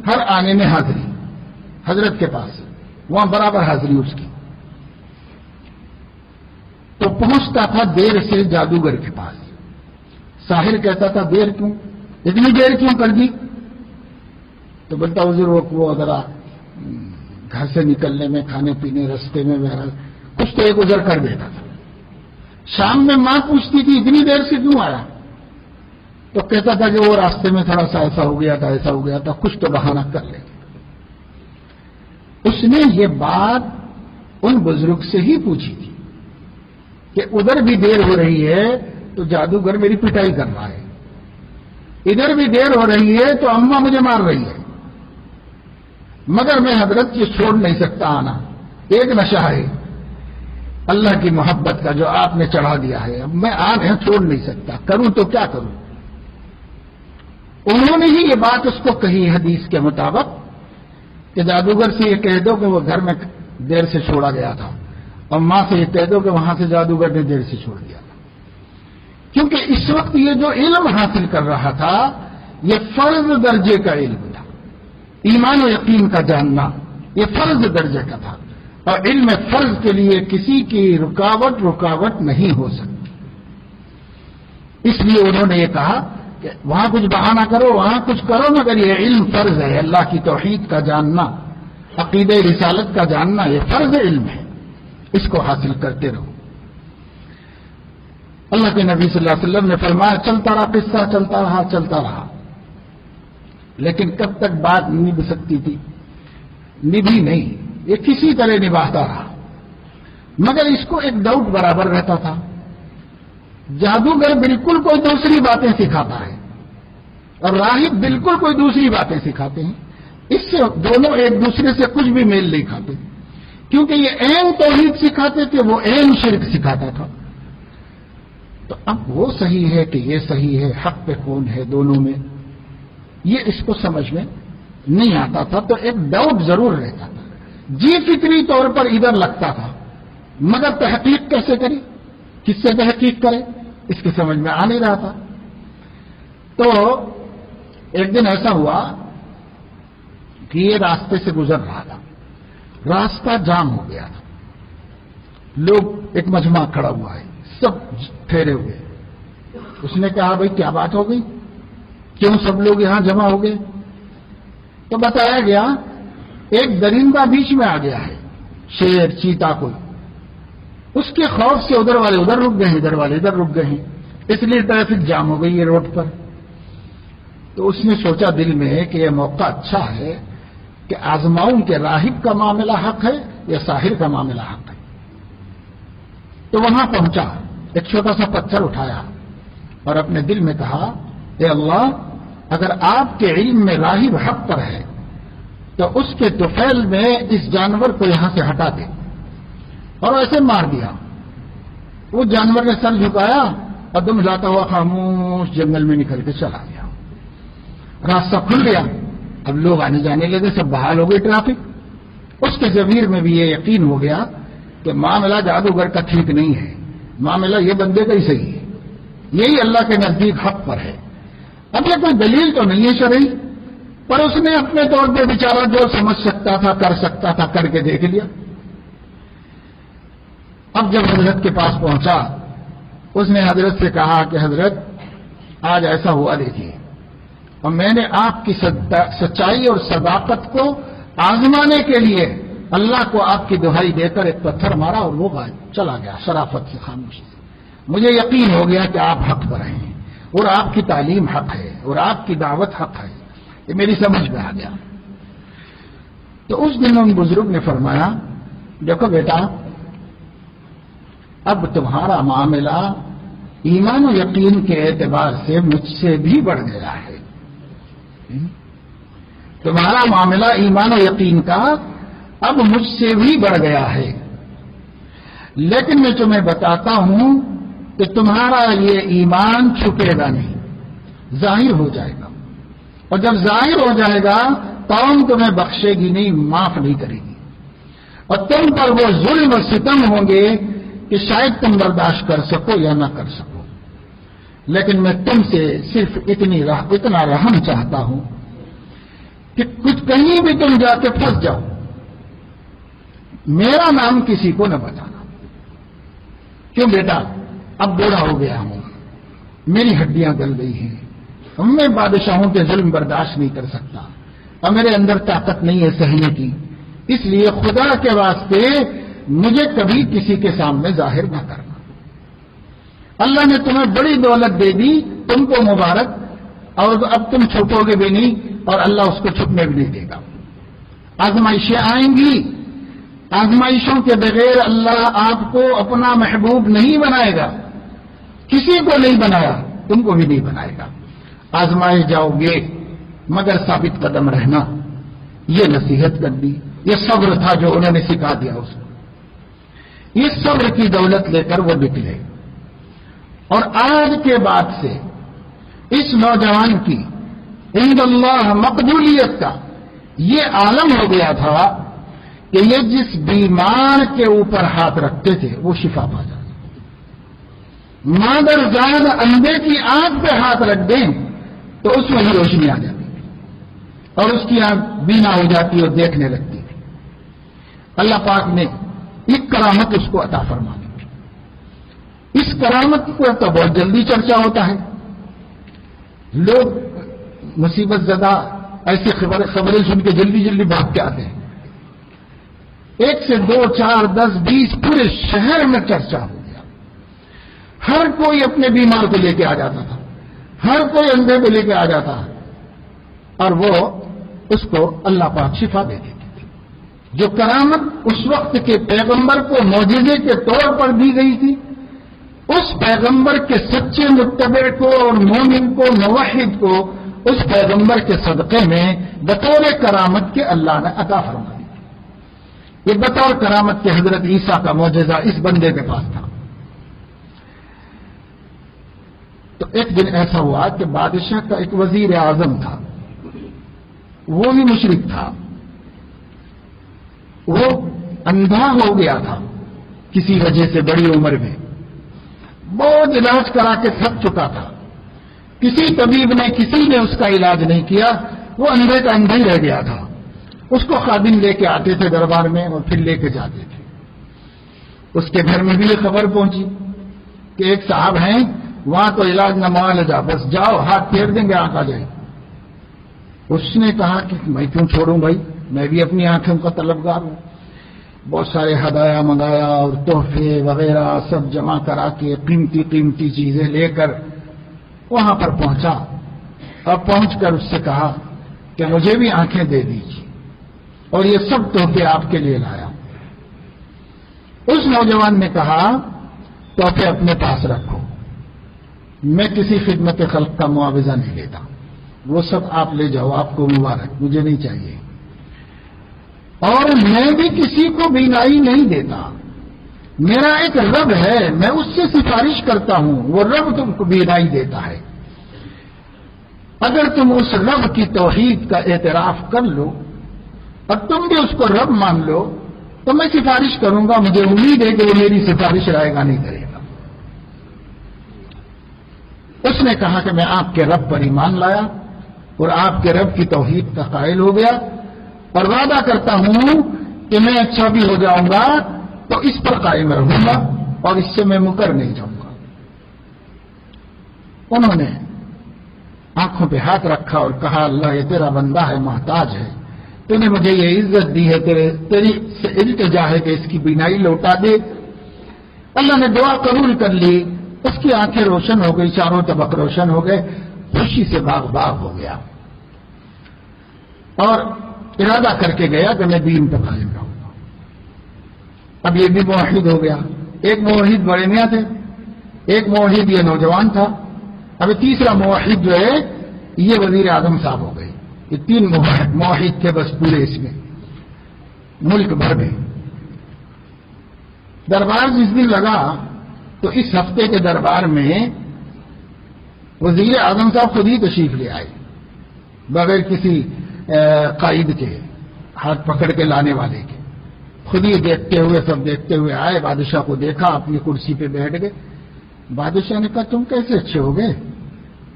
ہر آنے میں حاضری، حضرت کے پاس وہاں برابر حاضری اس کی۔ تو پہنچتا تھا دیر سے جادوگر کے پاس، ساحر کہتا تھا دیر کیوں، اتنی دیر کیوں کر دی؟ تو بولتا حضور وہ اگر گھر سے نکلنے میں، کھانے پینے، رستے میں بہرحال کچھ تو ایک گزر کر دیتا تھا۔ شام میں ماں پوچھتی تھی اتنی دیر سے کیوں آیا؟ تو کہتا تھا کہ وہ راستے میں تھوڑا سا ایسا ہو گیا تھا، ایسا ہو گیا تھا، کچھ تو بہانہ کر لے۔ اس نے یہ بات ان بزرگ سے ہی پوچھی تھی کہ ادھر بھی دیر ہو رہی ہے تو جادوگر میری پٹائی کر رہا ہے، ادھر بھی دیر ہو رہی ہے تو اماں مجھے مار رہی ہے، مگر میں حضرت یہ چھوڑ نہیں سکتا آنا، ایک نشہ ہے اللہ کی محبت کا جو آپ نے چڑھا دیا ہے، اب میں آنا چھوڑ نہیں سکتا، کروں تو کیا کروں؟ انہوں نے ہی یہ بات اس کو کہی حدیث کے مطابق کہ جادوگر سے یہ کہہ دو کہ وہ گھر میں دیر سے چھوڑا گیا تھا، اور ماں سے یہ کہہ دو کہ وہاں سے جادوگر نے دیر سے چھوڑ دیا تھا۔ کیونکہ اس وقت یہ جو علم حاصل کر رہا تھا یہ فرض درجے کا علم تھا، ایمان و یقین کا جاننا یہ فرض درجے کا تھا، اور علم فرض کے لیے کسی کی رکاوٹ نہیں ہو سکتی۔ اس لیے انہوں نے یہ کہا کہ وہاں کچھ بہانہ کرو، وہاں کچھ کرو، مگر یہ علم فرض ہے، اللہ کی توحید کا جاننا، عقیدہ رسالت کا جاننا یہ فرض علم ہے، اس کو حاصل کرتے رہو۔ اللہ کے نبی صلی اللہ علیہ وسلم نے فرمایا چلتا رہا، قصہ چلتا رہا، لیکن کب تک بات نبھ سکتی تھی؟ نبھی نہیں، یہ کسی طرح نبھاتا رہا، مگر اس کو ایک ڈاؤٹ برابر رہتا تھا، جادوگر بالکل کوئی دوسری باتیں سکھاتا ہے اور راہب بالکل کوئی دوسری باتیں سکھاتے ہیں، اس سے دونوں ایک دوسرے سے کچھ بھی میل نہیں کھاتے، کیونکہ یہ عین توحید سکھاتے تھے، وہ عین شرک سکھاتا تھا۔ تو اب وہ صحیح ہے کہ یہ صحیح ہے، حق پہ کون ہے دونوں میں، یہ اس کو سمجھ میں نہیں آتا تھا، تو ایک ڈاؤٹ ضرور رہتا تھا، جی فطری طور پر ادھر لگتا تھا، مگر تحقیق کیسے کرے، کس سے تحقیق کرے، اس کی سمجھ میں آ نہیں رہا تھا۔ تو ایک دن ایسا ہوا کہ یہ راستے سے گزر رہا تھا، راستہ جام ہو گیا تھا، لوگ ایک مجمع کھڑا ہوا ہے، سب ٹھہرے ہوئے۔ اس نے کہا بھائی کیا بات ہو گئی، کیوں سب لوگ یہاں جمع ہو گئے؟ تو بتایا گیا ایک درندہ بیچ میں آ گیا ہے، شیر، چیتا کوئی، اس کے خوف سے ادھر والے ادھر رک گئے ہیں، ادھر والے ادھر رک گئے ہیں، اس لیے ٹریفک جام ہو گئی ہے روڈ پر۔ تو اس نے سوچا دل میں کہ یہ موقع اچھا ہے کہ آزماؤں کہ راہب کا معاملہ حق ہے یا ساحر کا معاملہ حق ہے۔ تو وہاں پہنچا، ایک چھوٹا سا پتھر اٹھایا اور اپنے دل میں کہا اے اللہ، اگر آپ کے علم میں راہب حق پر ہے تو اس کے طفیل میں اس جانور کو یہاں سے ہٹا دے، اور ایسے مار دیا۔ وہ جانور نے سر جھکایا اور دم جاتا ہوا خاموش جنگل میں نکل کے چلا گیا، راستہ کھل گیا، اب لوگ آنے جانے لگے، سب بحال ہو گئی ٹریفک۔ اس کے ضمیر میں بھی یہ یقین ہو گیا کہ معاملہ جادوگر کا ٹھیک نہیں ہے، معاملہ یہ بندے کا ہی صحیح ہے، یہی اللہ کے نزدیک حق پر ہے۔ اب یہ کوئی دلیل تو نہیں ہے شرعی، پر اس نے اپنے طور پہ بیچارہ جو سمجھ سکتا تھا کر سکتا تھا کر کے دیکھ لیا۔ اب جب حضرت کے پاس پہنچا اس نے حضرت سے کہا کہ حضرت آج ایسا ہوا دیکھیے، اور میں نے آپ کی سچائی اور صداقت کو آزمانے کے لیے اللہ کو آپ کی دہائی دے کر ایک پتھر مارا اور وہ چلا گیا شرافت سے، خاموشی سے۔ مجھے یقین ہو گیا کہ آپ حق پر ہیں اور آپ کی تعلیم حق ہے اور آپ کی دعوت حق ہے، یہ میری سمجھ میں آ گیا۔ تو اس دن ان بزرگ نے فرمایا دیکھو بیٹا، اب تمہارا معاملہ ایمان و یقین کے اعتبار سے مجھ سے بھی بڑھ گیا ہے، تمہارا معاملہ ایمان و یقین کا اب مجھ سے بھی بڑھ گیا ہے، لیکن میں تمہیں بتاتا ہوں کہ تمہارا یہ ایمان چھپے گا نہیں، ظاہر ہو جائے گا، اور جب ظاہر ہو جائے گا قوم تمہیں بخشے گی نہیں، معاف نہیں کرے گی، اور تم پر وہ ظلم و ستم ہوں گے کہ شاید تم برداشت کر سکو یا نہ کر سکو، لیکن میں تم سے صرف اتنا رحم چاہتا ہوں کہ کچھ کہیں بھی تم جا کے پھنس جاؤ، میرا نام کسی کو نہ بتانا۔ کیوں بیٹا، اب بوڑھا ہو گیا ہوں، میری ہڈیاں گل گئی ہیں، میں بادشاہوں کے ظلم برداشت نہیں کر سکتا، اور میرے اندر طاقت نہیں ہے سہنے کی، اس لیے خدا کے واسطے مجھے کبھی کسی کے سامنے ظاہر نہ کرنا۔ اللہ نے تمہیں بڑی دولت دے دی، تم کو مبارک، اور اب تم چھپو گے بھی نہیں، اور اللہ اس کو چھپنے بھی نہیں دے گا۔ آزمائشیں آئیں گی، آزمائشوں کے بغیر اللہ آپ کو اپنا محبوب نہیں بنائے گا، کسی کو نہیں بنایا، تم کو بھی نہیں بنائے گا۔ آزمائے جاؤ گے مگر ثابت قدم رہنا، یہ نصیحت کر دی، یہ صبر تھا جو انہوں نے سکھا دیا اس کو۔ یہ صبر کی دولت لے کر وہ نکلے، اور آج کے بعد سے اس نوجوان کی عند اللہ مقبولیت کا یہ عالم ہو گیا تھا کہ یہ جس بیمار کے اوپر ہاتھ رکھتے تھے وہ شفا پا جاتا۔ مادر زاد اندھے کی آنکھ پہ ہاتھ رکھ دیں تو اس میں ہی روشنی آ جاتی اور اس کی آنکھ بینا ہو جاتی اور دیکھنے لگتی تھی۔ اللہ پاک نے ایک کرامت اس کو عطا فرما دی۔ اس کرامت کو تو بہت جلدی چرچا ہوتا ہے، لوگ مصیبت زدہ ایسی خبریں سن کے جلدی جلدی بھاگ کے آتے ہیں، 1 سے 2 4 10 20 پورے شہر میں چرچا ہو گیا، ہر کوئی اپنے بیمار کو لے کے آ جاتا تھا، ہر کوئی اندھے کو لے کے آ جاتا، اور وہ اس کو اللہ پاک شفا دے دیتے تھے۔ جو کرامت اس وقت کے پیغمبر کو معجزے کے طور پر دی گئی تھی، اس پیغمبر کے سچے متبع کو اور مومن کو موحد کو اس پیغمبر کے صدقے میں بطور کرامت کے اللہ نے عطا فرما دی۔ یہ بطور کرامت کے حضرت عیسیٰ کا معجزہ اس بندے کے پاس تھا۔ تو ایک دن ایسا ہوا کہ بادشاہ کا ایک وزیر اعظم تھا، وہ بھی مشرک تھا، وہ اندھا ہو گیا تھا کسی وجہ سے بڑی عمر میں، بہت علاج کرا کے تھک چکا تھا، کسی طبیب نے کسی نے اس کا علاج نہیں کیا، وہ اندھے کا اندھا ہی رہ گیا تھا۔ اس کو خادم لے کے آتے تھے دربار میں اور پھر لے کے جاتے تھے۔ اس کے گھر میں بھی یہ خبر پہنچی کہ ایک صاحب ہیں، وہاں تو علاج نہ معالجہ، بس جاؤ ہاتھ پھیر دیں گے آنکھ آ جائے۔ اس نے کہا کہ میں کیوں چھوڑوں بھائی، میں بھی اپنی آنکھوں کا طلبگار ہوں۔ بہت سارے ہدایا منگایا اور تحفے وغیرہ سب جمع کرا کے قیمتی قیمتی چیزیں لے کر وہاں پر پہنچا، اور پہنچ کر اس سے کہا کہ مجھے بھی آنکھیں دے دیجیے اور یہ سب تحفے آپ کے لیے لایا۔ اس نوجوان نے کہا تحفے اپنے پاس رکھو، میں کسی خدمت خلق کا معاوضہ نہیں لیتا، وہ سب آپ لے جاؤ، آپ کو مبارک، مجھے نہیں چاہیے، اور میں بھی کسی کو بینائی نہیں دیتا، میرا ایک رب ہے، میں اس سے سفارش کرتا ہوں، وہ رب تم کو بینائی دیتا ہے، اگر تم اس رب کی توحید کا اعتراف کر لو اور تم بھی اس کو رب مان لو تو میں سفارش کروں گا، مجھے امید ہے کہ وہ میری سفارش رائے گا نہیں کرے گا۔ اس نے کہا کہ میں آپ کے رب پر ایمان لایا اور آپ کے رب کی توحید کا قائل ہو گیا اور وعدہ کرتا ہوں کہ میں اچھا بھی ہو جاؤں گا تو اس پر قائم رہوں گا اور اس سے میں مکر نہیں جاؤں گا۔ انہوں نے آنکھوں پہ ہاتھ رکھا اور کہا اللہ یہ تیرا بندہ ہے، محتاج ہے، تو نے مجھے یہ عزت دی ہے، تیری سے التجا ہے کہ اس کی بینائی لوٹا دے۔ اللہ نے دعا قبول کر لی، اس کی آنکھیں روشن ہو گئی، چاروں طبق روشن ہو گئے، خوشی سے باغ باغ ہو گیا اور ارادہ کر کے گیا کہ میں دین پر قائم رہوں گا۔ اب یہ بھی موحد ہو گیا۔ ایک موحد بڑے میاں تھے، ایک موحد یہ نوجوان تھا، اب تیسرا موحد جو ہے یہ وزیر اعظم صاحب ہو گئے۔ یہ 3 موحد تھے بس پورے اس میں ملک بھر میں۔ دربار جس دن لگا تو اس ہفتے کے دربار میں وزیر اعظم صاحب خود ہی تشریف لے آئے، بغیر کسی قائد کے، ہاتھ پکڑ کے لانے والے کے، خود ہی دیکھتے ہوئے، سب دیکھتے ہوئے آئے، بادشاہ کو دیکھا، اپنی کرسی پہ بیٹھ گئے۔ بادشاہ نے کہا تم کیسے اچھے ہو گئے،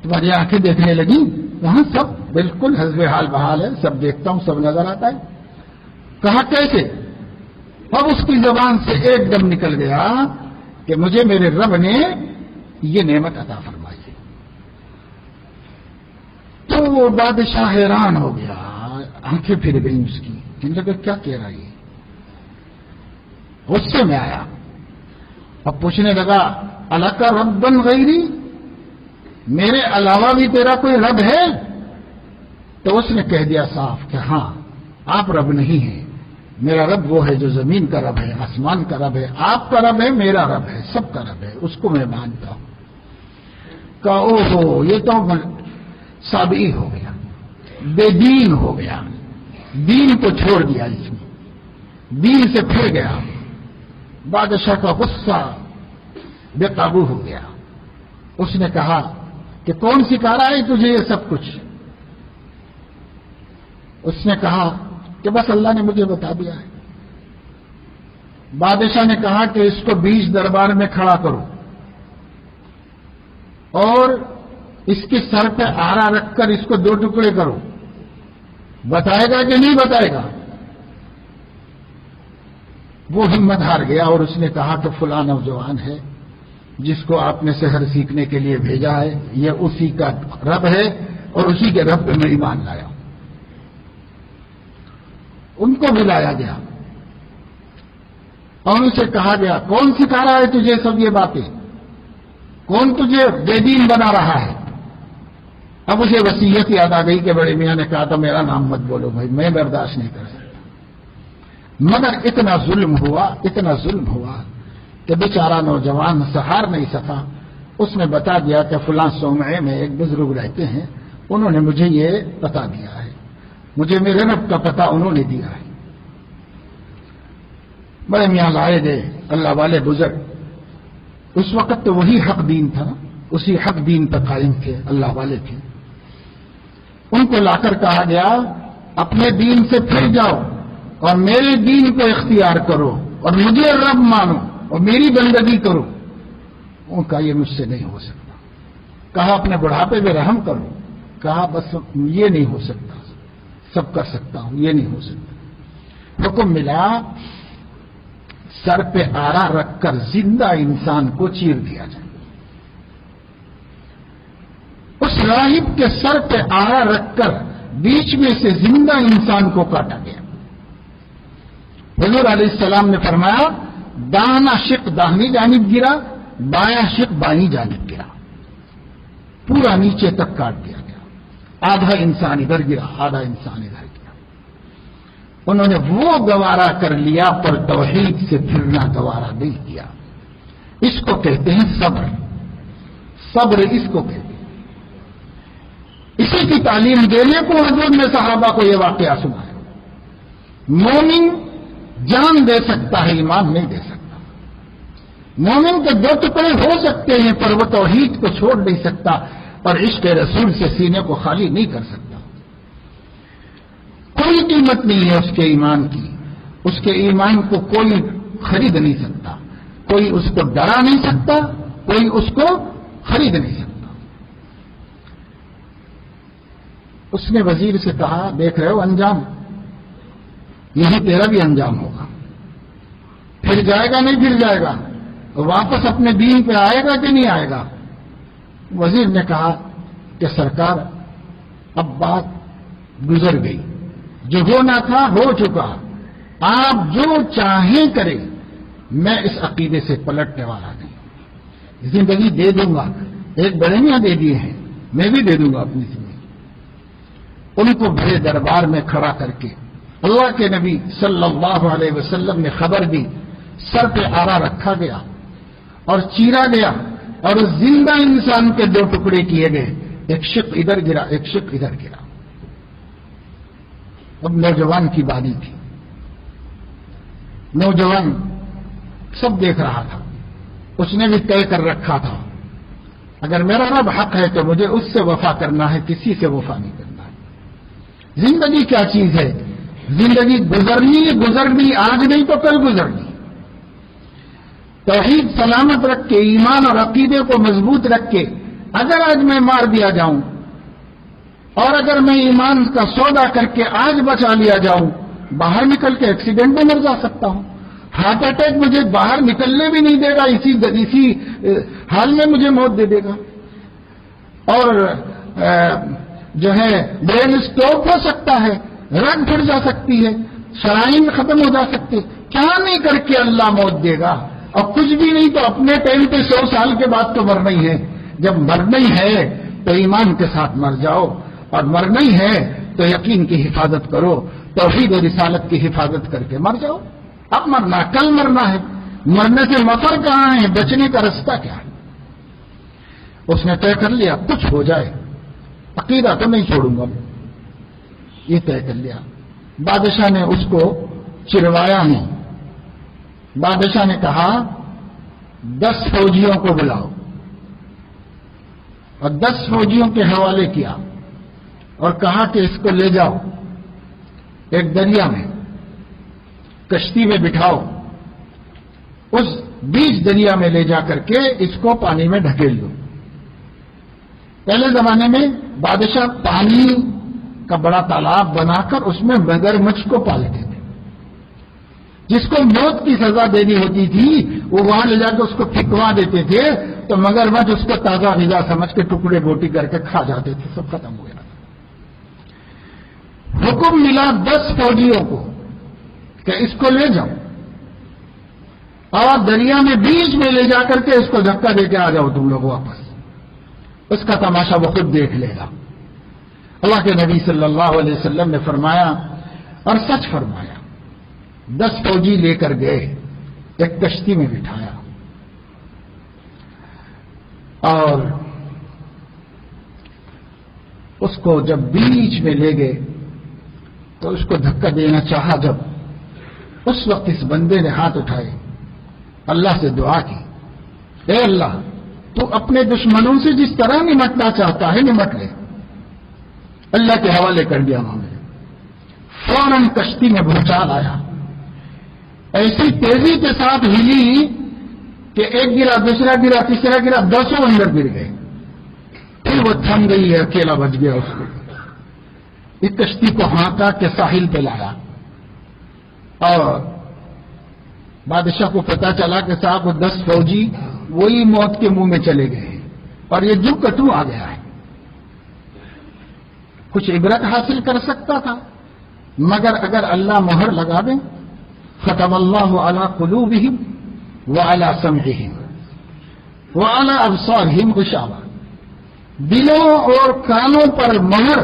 تمہاری آنکھیں دیکھنے لگی؟ وہاں سب بالکل حسب حال بحال ہے، سب دیکھتا ہوں، سب نظر آتا ہے۔ کہا کیسے؟ اب اس کی زبان سے ایک دم نکل گیا کہ مجھے میرے رب نے یہ نعمت عطا فرمائی ہے۔ تو وہ بادشاہ حیران ہو گیا، آنکھیں پھر گئیں اس کی، کہنے لگا کیا کہہ رہا ہے؟ غصے میں آیا، اب پوچھنے لگا اللہ کا ربن غیری، میرے علاوہ بھی تیرا کوئی رب ہے؟ تو اس نے کہہ دیا صاف کہ ہاں آپ رب نہیں ہیں، میرا رب وہ ہے جو زمین کا رب ہے، آسمان کا رب ہے، آپ کا رب ہے، میرا رب ہے، سب کا رب ہے، اس کو میں مانتا ہوں۔ کہا او ہو یہ تو سابئی ہو گیا، بے دین ہو گیا، دین کو چھوڑ دیا، اس نے دین سے پھر گیا۔ بادشاہ کا غصہ بے قابو ہو گیا۔ اس نے کہا کہ کون سکھا رہا ہے تجھے یہ سب کچھ؟ اس نے کہا کہ بس اللہ نے مجھے بتا دیا ہے۔ بادشاہ نے کہا کہ اس کو بیچ دربار میں کھڑا کرو اور اس کے سر پہ آرا رکھ کر اس کو 2 ٹکڑے کرو، بتائے گا کہ نہیں بتائے گا؟ وہ ہمت ہار گیا اور اس نے کہا کہ فلاں نوجوان ہے جس کو آپ نے سحر سیکھنے کے لیے بھیجا ہے، یہ اسی کا رب ہے اور اسی کے رب پہ میں ایمان لایا ہوں۔ ان کو بلایا گیا اور ان سے کہا گیا کون سکھا رہا ہے تجھے سب یہ باتیں؟ کون تجھے بے دین بنا رہا ہے؟ اب اسے وصیت یاد آ گئی کہ بڑے میاں نے کہا تھا میرا نام مت بولو بھائی، میں برداشت نہیں کر سکتا۔ مگر اتنا ظلم ہوا کہ بیچارہ نوجوان سہار نہیں سکا۔ اس نے بتا دیا کہ فلاں صومعے میں ایک بزرگ رہتے ہیں، انہوں نے مجھے یہ پتا دیا ہے، مجھے میرے رب کا پتہ انہوں نے دیا ہے۔ بڑے میاں لائے گئے اللہ والے بزرگ، اس وقت تو وہی حق دین تھا، اسی حق دین پر قائم تھے، اللہ والے تھے۔ ان کو لا کر کہا گیا اپنے دین سے پھر جاؤ اور میرے دین کو اختیار کرو اور مجھے رب مانو اور میری بندگی کرو۔ ان کا یہ مجھ سے نہیں ہو سکتا۔ کہا اپنے بڑھاپے میں رحم کرو، کہا بس یہ نہیں ہو سکتا، سب کر سکتا ہوں، یہ نہیں ہو سکتا۔ حکم ملا سر پہ آرا رکھ کر زندہ انسان کو چیر دیا جائے۔ اس راہب کے سر پہ آرا رکھ کر بیچ میں سے زندہ انسان کو کاٹا گیا۔ حضور علیہ السلام نے فرمایا داہنا شق داہنی جانب گرا، بایاں شق بائیں جانب گرا، پورا نیچے تک کاٹ دیا گیا۔ آدھا انسان ادھر گرا، آدھا انسان ادھر گرا۔ انہوں نے وہ گوارا کر لیا پر توحید سے پھرنا گوارا نہیں کیا۔ اس کو کہتے ہیں صبر، صبر اس کو کہتے ہیں۔ اسی کی تعلیم دینے کو حضور نے صحابہ کو یہ واقعہ سنایا۔ مومن جان دے سکتا ہے، ایمان نہیں دے سکتا۔ مومن کے 2 ٹکڑے ہو سکتے ہیں پر وہ توحید کو چھوڑ نہیں سکتا اور عشق رسول سے سینے کو خالی نہیں کر سکتا۔ کوئی قیمت نہیں ہے اس کے ایمان کی، اس کے ایمان کو کوئی خرید نہیں سکتا، کوئی اس کو ڈرا نہیں سکتا، کوئی اس کو خرید نہیں سکتا۔ اس نے وزیر سے کہا دیکھ رہے ہو انجام، یہی تیرا بھی انجام ہوگا، پھر جائے گا نہیں پھر جائے گا، واپس اپنے دین پہ آئے گا کہ نہیں آئے گا؟ وزیر نے کہا کہ سرکار اب بات گزر گئی، جو ہونا تھا ہو چکا، آپ جو چاہیں کریں، میں اس عقیدے سے پلٹنے والا نہیں، زندگی دے دوں گا، ایک بڑے میاں دے دیے ہیں، میں بھی دے دوں گا اپنی زندگی۔ ان کو بڑے دربار میں کھڑا کر کے اللہ کے نبی صلی اللہ علیہ وسلم نے خبر دی، سر پہ آرا رکھا گیا اور چیرا گیا اور اس زندہ انسان کے دو ٹکڑے کیے گئے، ایک شق ادھر گرا ایک شق ادھر گرا۔ اب نوجوان کی باری تھی، نوجوان سب دیکھ رہا تھا، اس نے بھی طے کر رکھا تھا اگر میرا رب حق ہے تو مجھے اس سے وفا کرنا ہے، کسی سے وفا نہیں کرنا ہے۔ زندگی کیا چیز ہے؟ زندگی گزرنی آج نہیں تو کل گزرنی۔ توحید سلامت رکھ کے، ایمان اور عقیدے کو مضبوط رکھ کے اگر آج میں مار دیا جاؤں اور اگر میں ایمان کا سودا کر کے آج بچا لیا جاؤں، باہر نکل کے ایکسیڈنٹ میں مر جا سکتا ہوں، ہارٹ اٹیک مجھے باہر نکلنے بھی نہیں دے گا، اسی حال میں مجھے موت دے دے گا، اور جو ہے برین اسٹروک ہو سکتا ہے، رگ پھٹ جا سکتی ہے، شرائن ختم ہو جا سکتے، کیا نہیں کر کے اللہ موت دے گا۔ اور کچھ بھی نہیں تو اپنے ٹائم پہ 100 سال کے بعد تو مرنا ہی ہے۔ جب مرنا ہی ہے تو ایمان کے ساتھ مر جاؤ، اور مرنا ہی ہے تو یقین کی حفاظت کرو، توحید و رسالت کی حفاظت کر کے مر جاؤ۔ اب مرنا، کل مرنا ہے، مرنے سے مفر کہاں ہے، بچنے کا رستہ کیا ہے؟ اس نے طے کر لیا کچھ ہو جائے عقیدہ تو نہیں چھوڑوں گا، یہ طے کر لیا۔ بادشاہ نے اس کو چروایا نہیں، بادشاہ نے کہا 10 فوجیوں کو بلاؤ، اور 10 فوجیوں کے حوالے کیا اور کہا کہ اس کو لے جاؤ ایک دریا میں، کشتی میں بٹھاؤ، اس بیچ دریا میں لے جا کر کے اس کو پانی میں ڈھکیل دو۔ پہلے زمانے میں بادشاہ پانی کا بڑا تالاب بنا کر اس میں مگرمچھ کو پالتے تھے، جس کو موت کی سزا دینی ہوتی تھی وہ وہاں لے جا کے اس کو پھینکوا دیتے تھے، تو مگرمچھ اس کو تازہ غذا سمجھ کے ٹکڑے بوٹی کر کے کھا جاتے تھے، سب ختم ہو گیا۔ حکم ملا 10 فوجیوں کو کہ اس کو لے جاؤ اور دریا میں بیچ میں لے جا کر کے اس کو دھکا دے کے آ جاؤ تم لوگ واپس، اس کا تماشا وہ خود دیکھ لے گا۔ اللہ کے نبی صلی اللہ علیہ وسلم نے فرمایا اور سچ فرمایا، 10 فوجی لے کر گئے، ایک کشتی میں بٹھایا اور اس کو جب بیچ میں لے گئے تو اس کو دھکا دینا چاہا، جب اس وقت اس بندے نے ہاتھ اٹھائے، اللہ سے دعا کی، اے اللہ تو اپنے دشمنوں سے جس طرح نمٹنا چاہتا ہے نمٹ لے۔ اللہ کے حوالے کر دیا انہوں نے، فوراً کشتی میں بھونچال آیا، ایسی تیزی کے ساتھ ہلی کہ ایک گرا، دوسرا گرا، تیسرا گرا، 10 اندر گر گئے، پھر وہ تھم گئی ہے، اکیلا بچ گیا اس کو۔ اس کشتی کو ہانکا کے ساحل پہ لایا اور بادشاہ کو پتا چلا کہ صاحب وہ 10 فوجی وہی موت کے منہ میں چلے گئے ہیں اور یہ جو کٹو آ گیا ہے، کچھ عبرت حاصل کر سکتا تھا، مگر اگر اللہ مہر لگا دیں، ختم اللہ علی قلوبہم وعلی سمعہم وعلی ابصارہم غشاوہ، دلوں اور کانوں پر مہر،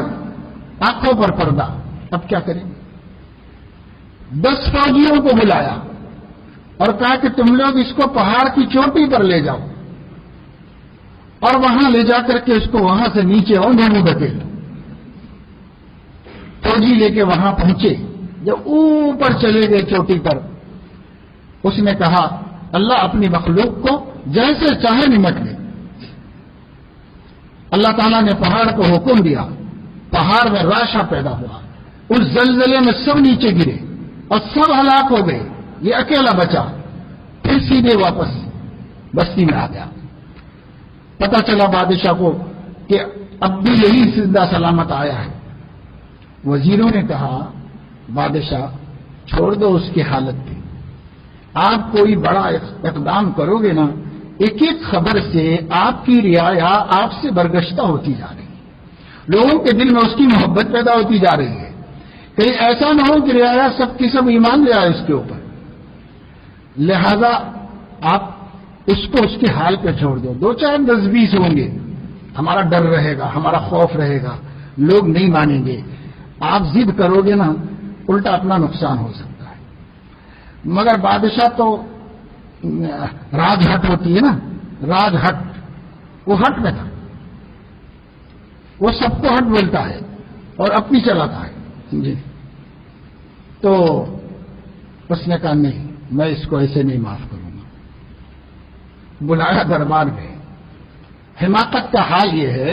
آنکھوں پر پردہ۔ اب کیا کریں؟ 10 فوجیوں کو بلایا اور کہا کہ تم لوگ اس کو پہاڑ کی چوٹی پر لے جاؤ اور وہاں لے جا کر کے اس کو وہاں سے نیچے اور دونوں ڈھکیل۔ فوجی لے کے وہاں پہنچے، جب اوپر چلے گئے چوٹی پر، اس نے کہا اللہ اپنی مخلوق کو جیسے چاہے نمٹ لے۔ اللہ تعالیٰ نے پہاڑ کو حکم دیا، پہاڑ میں راشا پیدا ہوا، اس زلزلے میں سب نیچے گرے اور سب ہلاک ہو گئے، یہ اکیلا بچا، پھر سیدھے واپس بستی میں آ گیا۔ پتہ چلا بادشاہ کو کہ اب بھی یہی زندہ سلامت آیا ہے، وزیروں نے کہا بادشاہ چھوڑ دو اس کی حالت پہ، آپ کوئی بڑا اقدام کرو گے نا، ایک ایک خبر سے آپ کی رعایا آپ سے برگشتہ ہوتی جا رہی ہے، لوگوں کے دل میں اس کی محبت پیدا ہوتی جا رہی ہے، کہیں ایسا نہ ہو کہ رعایا سب کی سب ایمان لے آئے اس کے اوپر، لہذا آپ اس کو اس کے حال پہ چھوڑ دو، 2 4 10 20 ہوں گے، ہمارا ڈر رہے گا، ہمارا خوف رہے گا، لوگ نہیں مانیں گے، آپ ضد کرو گے نا الٹا اپنا نقصان ہو سکتا ہے۔ مگر بادشاہ تو راج ہٹ ہوتی ہے نا، راج ہٹ، وہ ہٹ میں تھا، وہ سب کو ہٹ بولتا ہے اور اپنی چلاتا ہے جی۔ تو اس نے کہا نہیں، میں اس کو ایسے نہیں معاف کروں گا، بلایا دربار میں۔ حماقت کا حال یہ ہے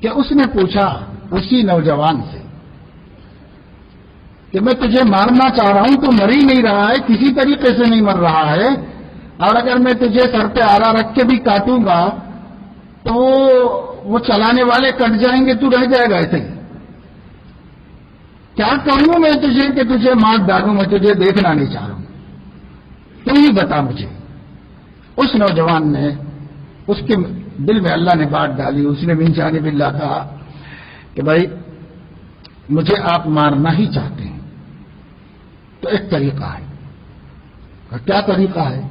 کہ اس نے پوچھا اسی نوجوان سے کہ میں تجھے مارنا چاہ رہا ہوں تو مر ہی نہیں رہا ہے، کسی طریقے سے نہیں مر رہا ہے، اور اگر میں تجھے سر پہ آرا رکھ کے بھی کاٹوں گا تو وہ چلانے والے کٹ جائیں گے، تو رہ جائے گا ایسے ہی، کیا کروں میں تجھے کہ تجھے مار ڈالوں، میں تجھے دیکھنا نہیں چاہ رہا ہوں، تو ہی بتا مجھے۔ اس نوجوان نے، اس کے دل میں اللہ نے بات ڈالی، اس نے من جانب اللہ کہا کہ بھائی مجھے آپ مارنا ہی چاہتے ہیں تو ایک طریقہ ہے۔ کیا طریقہ ہے؟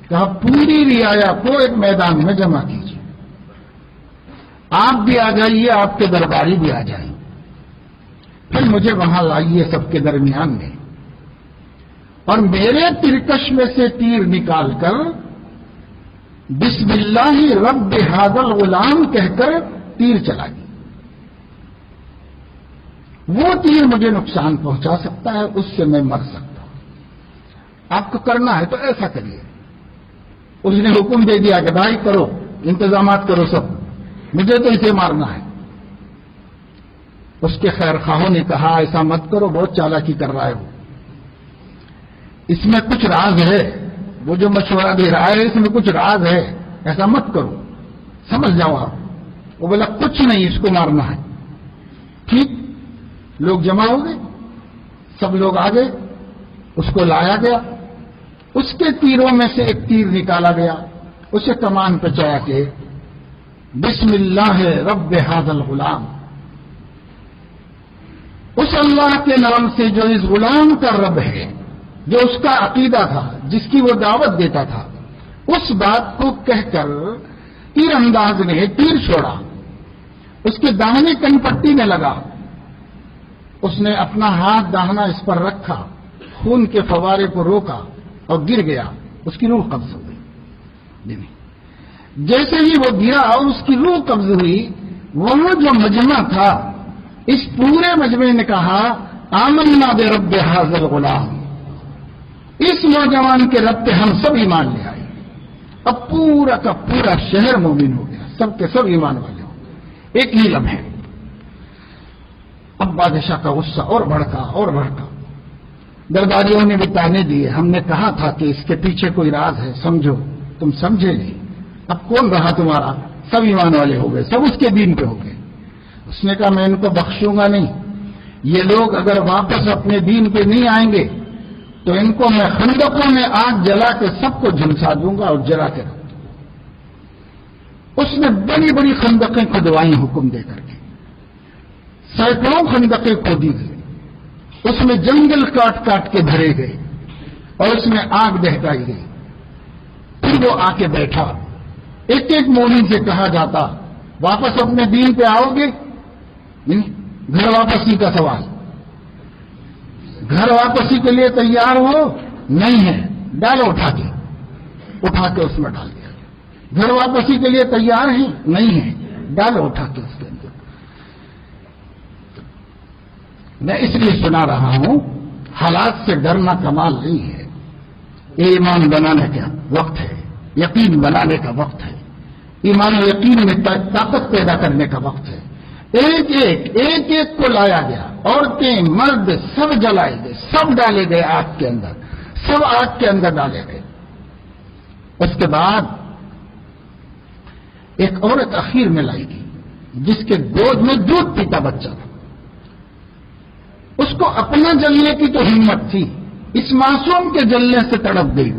کہا پوری رعایا کو ایک میدان میں جمع کیجیے، آپ بھی آ جائیے، آپ کے درباری بھی آ جائیں، پھر مجھے وہاں لائیے سب کے درمیان میں، اور میرے ترکش میں سے تیر نکال کر بسم اللہ رب ھذا الغلام کہہ کر تیر چلائیے، وہ تیر مجھے نقصان پہنچا سکتا ہے، اس سے میں مر سکتا ہوں، آپ کو کرنا ہے تو ایسا کریے۔ اس نے حکم دے دیا کہ بھائی کرو، انتظامات کرو سب، مجھے تو اسے مارنا ہے۔ اس کے خیر خواہوں نے کہا ایسا مت کرو، بہت چالاکی کر رہا ہے وہ، اس میں کچھ راز ہے، وہ جو مشورہ دے رہا ہے اس میں کچھ راز ہے، ایسا مت کرو، سمجھ جاؤ آپ۔ وہ بولا کچھ نہیں، اس کو مارنا ہے۔ ٹھیک، لوگ جمع ہو گئے، سب لوگ آ گئے، اس کو لایا گیا، اس کے تیروں میں سے ایک تیر نکالا گیا، اسے کمان پہ چڑھا کے بسم اللہ رب ھذا الغلام، اس اللہ کے نام سے جو اس غلام کا رب ہے، جو اس کا عقیدہ تھا، جس کی وہ دعوت دیتا تھا، اس بات کو کہہ کر تیر انداز نے تیر چھوڑا، اس کے داہنے کن پٹی میں لگا، اس نے اپنا ہاتھ داہنا اس پر رکھا، خون کے فوارے کو روکا اور گر گیا، اس کی روح قبض ہو گئی۔ جیسے ہی وہ گرا اور اس کی روح قبض ہوئی، وہاں جو مجمع تھا، اس پورے مجمع نے کہا آمنا برب ھذا الغلام، اس نوجوان کے رب پہ ہم سب ایمان لے آئے۔ اب پورا کا پورا شہر مومن ہو گیا، سب کے سب ایمان والے ہو گئے ایک ہی لمحے۔ اب بادشاہ کا غصہ اور بڑھتا، درباریوں نے بھی تانے دیے، ہم نے کہا تھا کہ اس کے پیچھے کوئی راز ہے، سمجھو، تم سمجھے نہیں، اب کون رہا تمہارا، سب ایمان والے ہو گئے، سب اس کے دین پہ ہو گئے۔ اس نے کہا میں ان کو بخشوں گا نہیں، یہ لوگ اگر واپس اپنے دین پہ نہیں آئیں گے تو ان کو میں خندقوں میں آگ جلا کے سب کو جھلسا دوں گا اور جلا کے رکھ دوں گا۔ اس نے بڑی بڑی خندقیں کھدوائیں حکم دے کر کے، سینکڑوں خندقیں کھودی گئی، اس میں جنگل کاٹ کاٹ کے بھرے گئے اور اس میں آگ دہکائی گئی۔ پھر وہ آ کے بیٹھا، ایک ایک مومن سے کہا جاتا واپس اپنے دین پہ آؤ گے؟ نہیں، گھر واپسی کا سوال، گھر واپسی کے لیے تیار ہو؟ نہیں ہے، ڈالو اٹھا کے اس میں ڈال دیا۔ گھر واپسی کے لیے تیار ہیں؟ نہیں ہے، ڈالو اٹھا کے اس کے اندر۔ میں اس لیے سنا رہا ہوں، حالات سے ڈرنا کمال نہیں ہے، ایمان بنانے کا وقت ہے، یقین بنانے کا وقت ہے، ایمان و یقین میں طاقت پیدا کرنے کا وقت ہے۔ ایک کو لایا گیا، عورتیں مرد سب جلائے گئے، سب ڈالے گئے آگ کے اندر، سب آگ کے اندر ڈالے گئے۔ اس کے بعد ایک عورت اخیر میں لائی گئی جس کے گود میں دودھ پیتا بچہ تھا، اس کو اپنا جلنے کی تو ہمت تھی، اس معصوم کے جلنے سے تڑپ گئی۔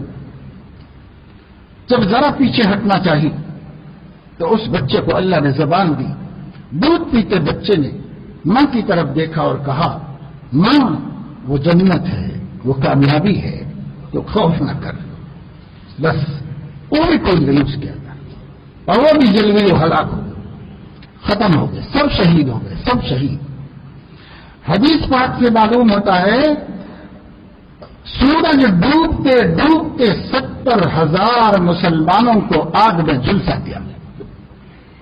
جب ذرا پیچھے ہٹنا چاہی تو اس بچے کو اللہ نے زبان دی۔ دودھ پیتے بچے نے ماں کی طرف دیکھا اور کہا، ماں وہ جنت ہے، وہ کامیابی ہے، تو خوف نہ کر۔ بس کوئی نہیں اس کے اندر، اور وہ بھی جل گئی، ہلاک ہو گئی، ختم ہو گئے، سب شہید ہو گئے، سب شہید۔ حدیث پاک سے معلوم ہوتا ہے سورج ڈوبتے ڈوبتے 70,000 مسلمانوں کو آگ میں جھلسا دیا،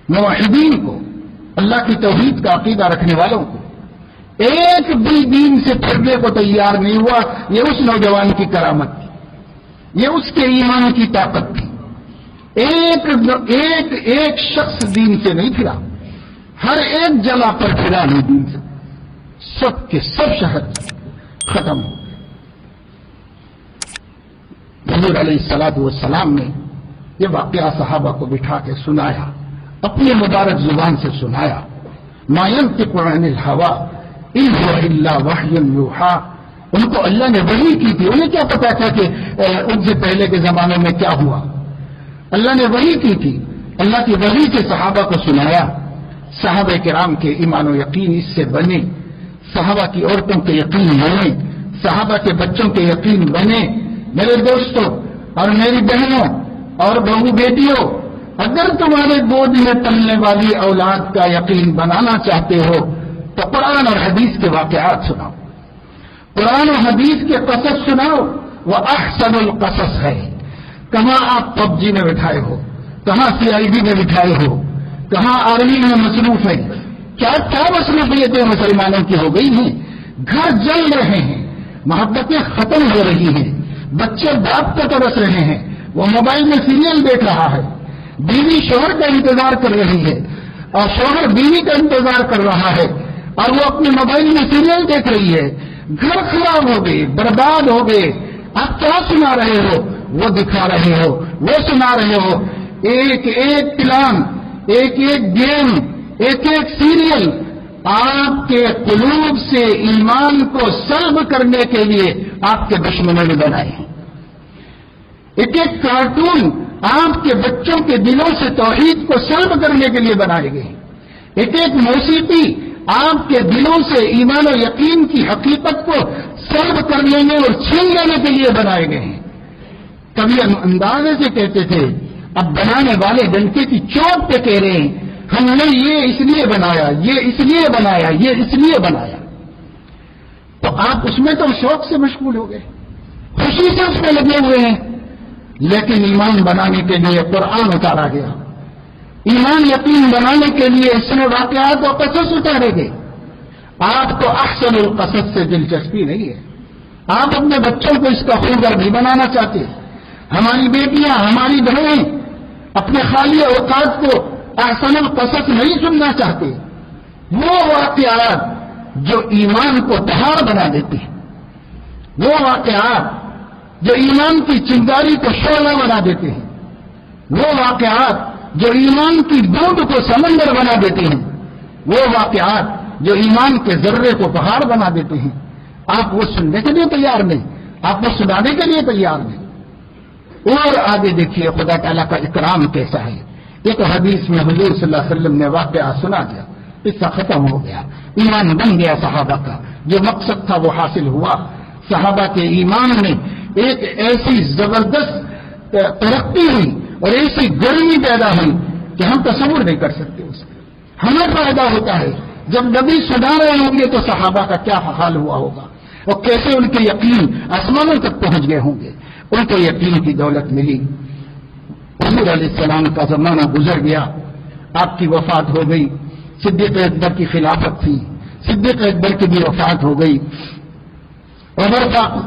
موحدین کو، اللہ کی توحید کا عقیدہ رکھنے والوں کو۔ ایک بھی دین سے پھرنے کو تیار نہیں ہوا۔ یہ اس نوجوان کی کرامت تھی، یہ اس کے ایمان کی طاقت تھی۔ ایک شخص دین سے نہیں پھرا، ہر ایک جگہ پر پھرا نہیں دین سے، سب کے سب شہد ختم ہو۔ حضور علیہ الصلوۃ والسلام نے یہ واقعہ صحابہ کو بٹھا کے سنایا، اپنی مبارک زبان سے سنایا۔ ما ينطق عن الهوى ان هو الا وحی یوحی۔ ان کو اللہ نے وحی کی تھی، انہیں کیا پتا تھا کہ ان سے پہلے کے زمانے میں کیا ہوا؟ اللہ نے وحی کی تھی، اللہ کی وحی سے صحابہ کو سنایا۔ صحابہ کرام کے ایمان و یقین اس سے بنے، صحابہ کی عورتوں کے یقین بنے، صحابہ کے بچوں کے یقین بنے۔ میرے دوستوں اور میری بہنوں اور بہو بیٹیوں، اگر تمہارے گود میں پلنے والی اولاد کا یقین بنانا چاہتے ہو تو قرآن اور حدیث کے واقعات سناؤ، قرآن اور حدیث کے قصص سناؤ۔ وہ احسن القصص ہے۔ کہاں آپ پب جی میں بٹھائے ہو، کہاں CID میں بٹھائے ہو، کہاں آرمی میں مصروف ہے، کیا مصروفیتیں مسلمانوں کی ہو گئی ہیں؟ گھر جل رہے ہیں، محبتیں ختم ہو رہی ہیں، بچے باپ کو ترس رہے ہیں، وہ موبائل میں سیریل دیکھ رہا ہے، بیوی شوہر کا انتظار کر رہی ہے اور شوہر بیوی کا انتظار کر رہا ہے، اور وہ اپنے موبائل میں سیریل دیکھ رہی ہے۔ گھر خراب ہو گئے، برباد ہو گئے۔ آپ کیا سنا رہے ہو؟ وہ دکھا رہے ہو، وہ سنا رہے ہو۔ ایک ایک پلان، ایک ایک گیم، ایک ایک سیریل آپ کے قلوب سے ایمان کو سلب کرنے کے لیے آپ کے دشمنوں نے بنائے ہیں۔ ایک ایک کارٹون آپ کے بچوں کے دلوں سے توحید کو سلب کرنے کے لیے بنائے گئے ہیں۔ ایک ایک موسیقی آپ کے دلوں سے ایمان و یقین کی حقیقت کو سلب کر لینے اور چھین لینے کے لیے بنائے گئے ہیں۔ کبھی اندازے سے کہتے تھے، اب بنانے والے ڈنکے کی چوٹ پہ کہہ رہے ہیں ہم نے یہ اس لیے بنایا، یہ اس لیے بنایا، یہ اس لیے بنایا۔ تو آپ اس میں تو شوق سے مشغول ہو گئے، خوشی سے اس میں لگے ہوئے ہیں، لیکن ایمان بنانے کے لیے قرآن اتارا گیا، ایمان یقین بنانے کے لیے اس میں واقعات اور قصص اتارے گئے۔ آپ کو احسن القصص سے دلچسپی نہیں ہے، آپ اپنے بچوں کو اس کا خوگر نہیں بنانا چاہتے۔ ہماری بیٹیاں، ہماری بہنیں اپنے خالی اوقات کو احسن القصص نہیں سننا چاہتے، وہ واقعات جو ایمان کو بہار بنا دیتے ہیں، وہ واقعات جو ایمان کی چنگاری کو شعلہ بنا دیتے ہیں، وہ واقعات جو ایمان کی بوند کو سمندر بنا دیتے ہیں، وہ واقعات جو ایمان کے ذرے کو پہاڑ بنا دیتے ہیں۔ آپ وہ سننے کے لیے تیار نہیں، آپ وہ سنانے کے لیے تیار نہیں۔ اور آگے دیکھیے خدا تعالیٰ کا اکرام کیسا ہے۔ یہ تو حدیث میں حضور صلی اللہ علیہ وسلم نے واقعہ سنا دیا، قصہ ختم ہو گیا، ایمان بن گیا صحابہ کا، جو مقصد تھا وہ حاصل ہوا۔ صحابہ کے ایمان میں ایک ایسی زبردست ترقی ہوئی اور ایسی گرمی پیدا ہوئی کہ ہم تصور نہیں کر سکتے اس کا۔ ہمیں فائدہ ہوتا ہے جب نبی سنا رہے ہوں گے تو صحابہ کا کیا حال ہوا ہوگا اور کیسے ان کے یقین آسمانوں تک پہنچ گئے ہوں گے، ان کو یقین کی دولت ملی۔ حضور علیہ السلام کا زمانہ گزر گیا، آپ کی وفات ہو گئی، صدیق اکبر کی خلافت تھی، صدیق اکبر کی بھی وفات ہو گئی، عمر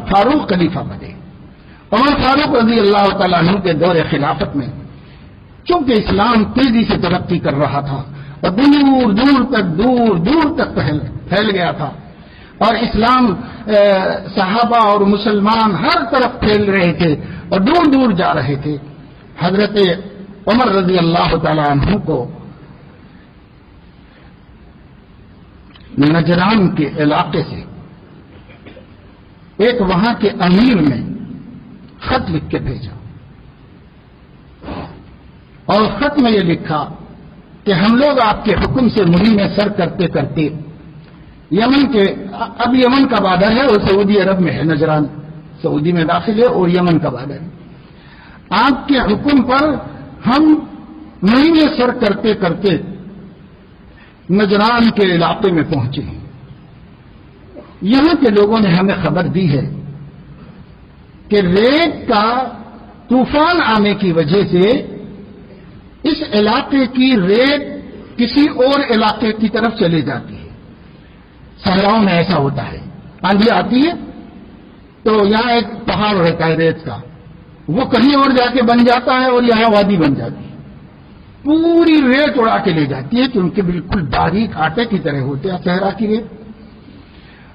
فاروق خلیفہ بنے۔ عمر فاروق رضی اللہ تعالیٰ عنہ کے دور خلافت میں چونکہ اسلام تیزی سے ترقی کر رہا تھا اور دور دور تک پھیل گیا تھا، اور اسلام صحابہ اور مسلمان ہر طرف پھیل رہے تھے اور دور دور جا رہے تھے، حضرت عمر رضی اللہ تعالیٰ عنہ کو نجران کے علاقے سے ایک وہاں کے امیر نے خط لکھ کے بھیجا اور خط میں یہ لکھا کہ ہم لوگ آپ کے حکم سے مہم سر کرتے کرتے یمن کے، اب یمن کا بارڈر ہے اور سعودی عرب میں ہے، نجران سعودی میں داخل ہے اور یمن کا بارڈر ہے، آپ کے حکم پر ہم مہم سر کرتے کرتے نجران کے علاقے میں پہنچے ہیں۔ یہاں کے لوگوں نے ہمیں خبر دی ہے کہ ریت کا طوفان آنے کی وجہ سے اس علاقے کی ریت کسی اور علاقے کی طرف چلے جاتی ہے۔ صحراؤں میں ایسا ہوتا ہے، آندھی آتی ہے تو یہاں ایک پہاڑ رہتا ہے ریت کا، وہ کہیں اور جا کے بن جاتا ہے اور یہاں وادی بن جاتی ہے، پوری ریت اڑا کے لے جاتی ہے کیونکہ بالکل باریک آٹے کی طرح ہوتے ہیں صحرا کی ریت،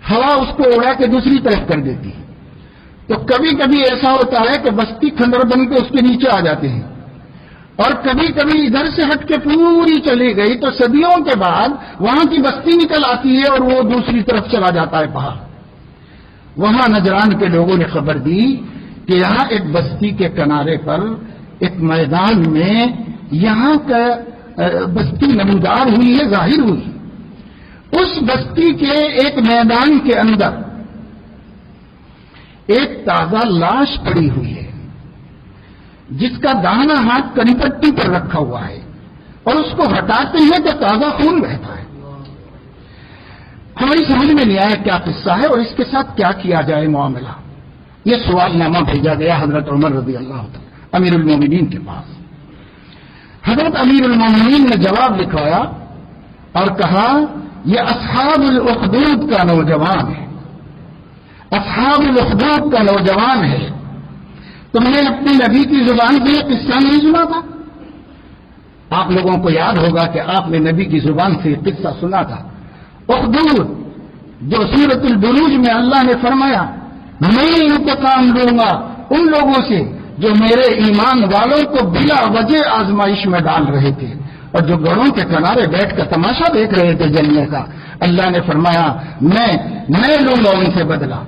ہوا اس کو اڑا کے دوسری طرف کر دیتی ہے۔ تو کبھی کبھی ایسا ہوتا ہے کہ بستی کھنڈر بن کے اس کے نیچے آ جاتے ہیں، اور کبھی کبھی ادھر سے ہٹ کے پوری چلی گئی تو صدیوں کے بعد وہاں کی بستی نکل آتی ہے اور وہ دوسری طرف چلا جاتا ہے پہاڑ۔ وہاں نجران کے لوگوں نے خبر دی کہ یہاں ایک بستی کے کنارے پر ایک میدان میں یہاں کا بستی نمودار ہوئی ہے، ظاہر ہوئی۔ اس بستی کے ایک میدان کے اندر ایک تازہ لاش پڑی ہوئی ہے جس کا داہنا ہاتھ کڑی پٹی پر رکھا ہوا ہے، اور اس کو ہٹاتے ہیں تو تازہ خون بہتا ہے۔ ہماری سمجھ میں نہیں آیا کیا قصہ ہے اور اس کے ساتھ کیا کیا جائے معاملہ۔ یہ سوال نامہ بھیجا گیا حضرت عمر رضی اللہ عنہ امیر المومنین کے پاس۔ حضرت امیر المومنین نے جواب لکھوایا اور کہا یہ اصحاب الاخدود کا نوجوان ہے، اصحاب الاخدود کا نوجوان ہے۔ تم نے اپنے نبی کی زبان سے یہ قصہ نہیں سنا تھا؟ آپ لوگوں کو یاد ہوگا کہ آپ نے نبی کی زبان سے یہ قصہ سنا تھا۔ اخدود جو سورۃ البروج میں اللہ نے فرمایا میں انتقام لوں گا ان لوگوں سے جو میرے ایمان والوں کو بلا وجہ آزمائش میں ڈال رہے تھے اور جو گڑھوں کے کنارے بیٹھ کر تماشا دیکھ رہے تھے جلنے کا۔ اللہ نے فرمایا میں لوں گا ان سے بدلہ۔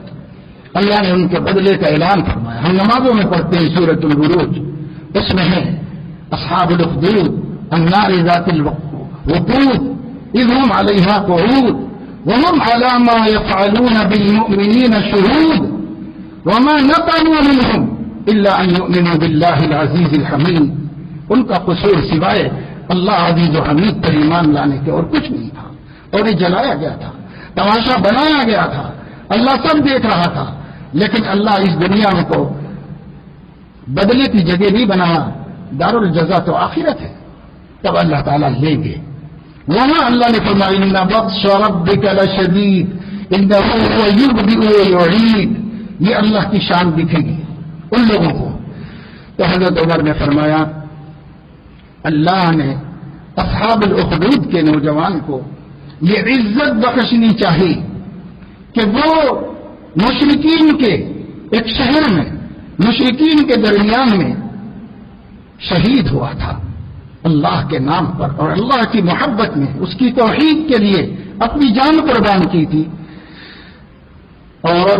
اللہ نے ان کے بدلے کا اعلان فرمایا۔ ہم نمازوں میں پڑھتے ہیں سورۃ البروج، اس میں ہے اصحاب الاخدود النار ذات الوقود اذ هم علیہا قعود وهم على ما يفعلون بالمؤمنین شهود وما نقموا منهم الا ان يؤمنوا بالله العزیز الحمید۔ ان کا قصور سوائے اللہ عزیز و حمید پر ایمان لانے کے اور کچھ نہیں تھا، اور یہ جلایا گیا تھا، تماشا بنایا گیا تھا، اللہ سب دیکھ رہا تھا، لیکن اللہ اس دنیا میں کو بدلے کی جگہ نہیں بنایا، دار الجزا تو آخرت ہے، تب اللہ تعالیٰ لیں گے۔ وہاں اللہ نے فرمایا ان بطش ربک لشدید انہ هو یبدئ ویعید، یہ اللہ کی شان دکھے گی ان لوگوں کو۔ تو حضرت عمر نے فرمایا اللہ نے اصحاب الاخدود کے نوجوان کو یہ عزت بخشنی چاہیے کہ وہ مشرکین کے ایک شہر میں مشرکین کے درمیان میں شہید ہوا تھا اللہ کے نام پر، اور اللہ کی محبت میں اس کی توحید کے لیے اپنی جان قربان کی تھی، اور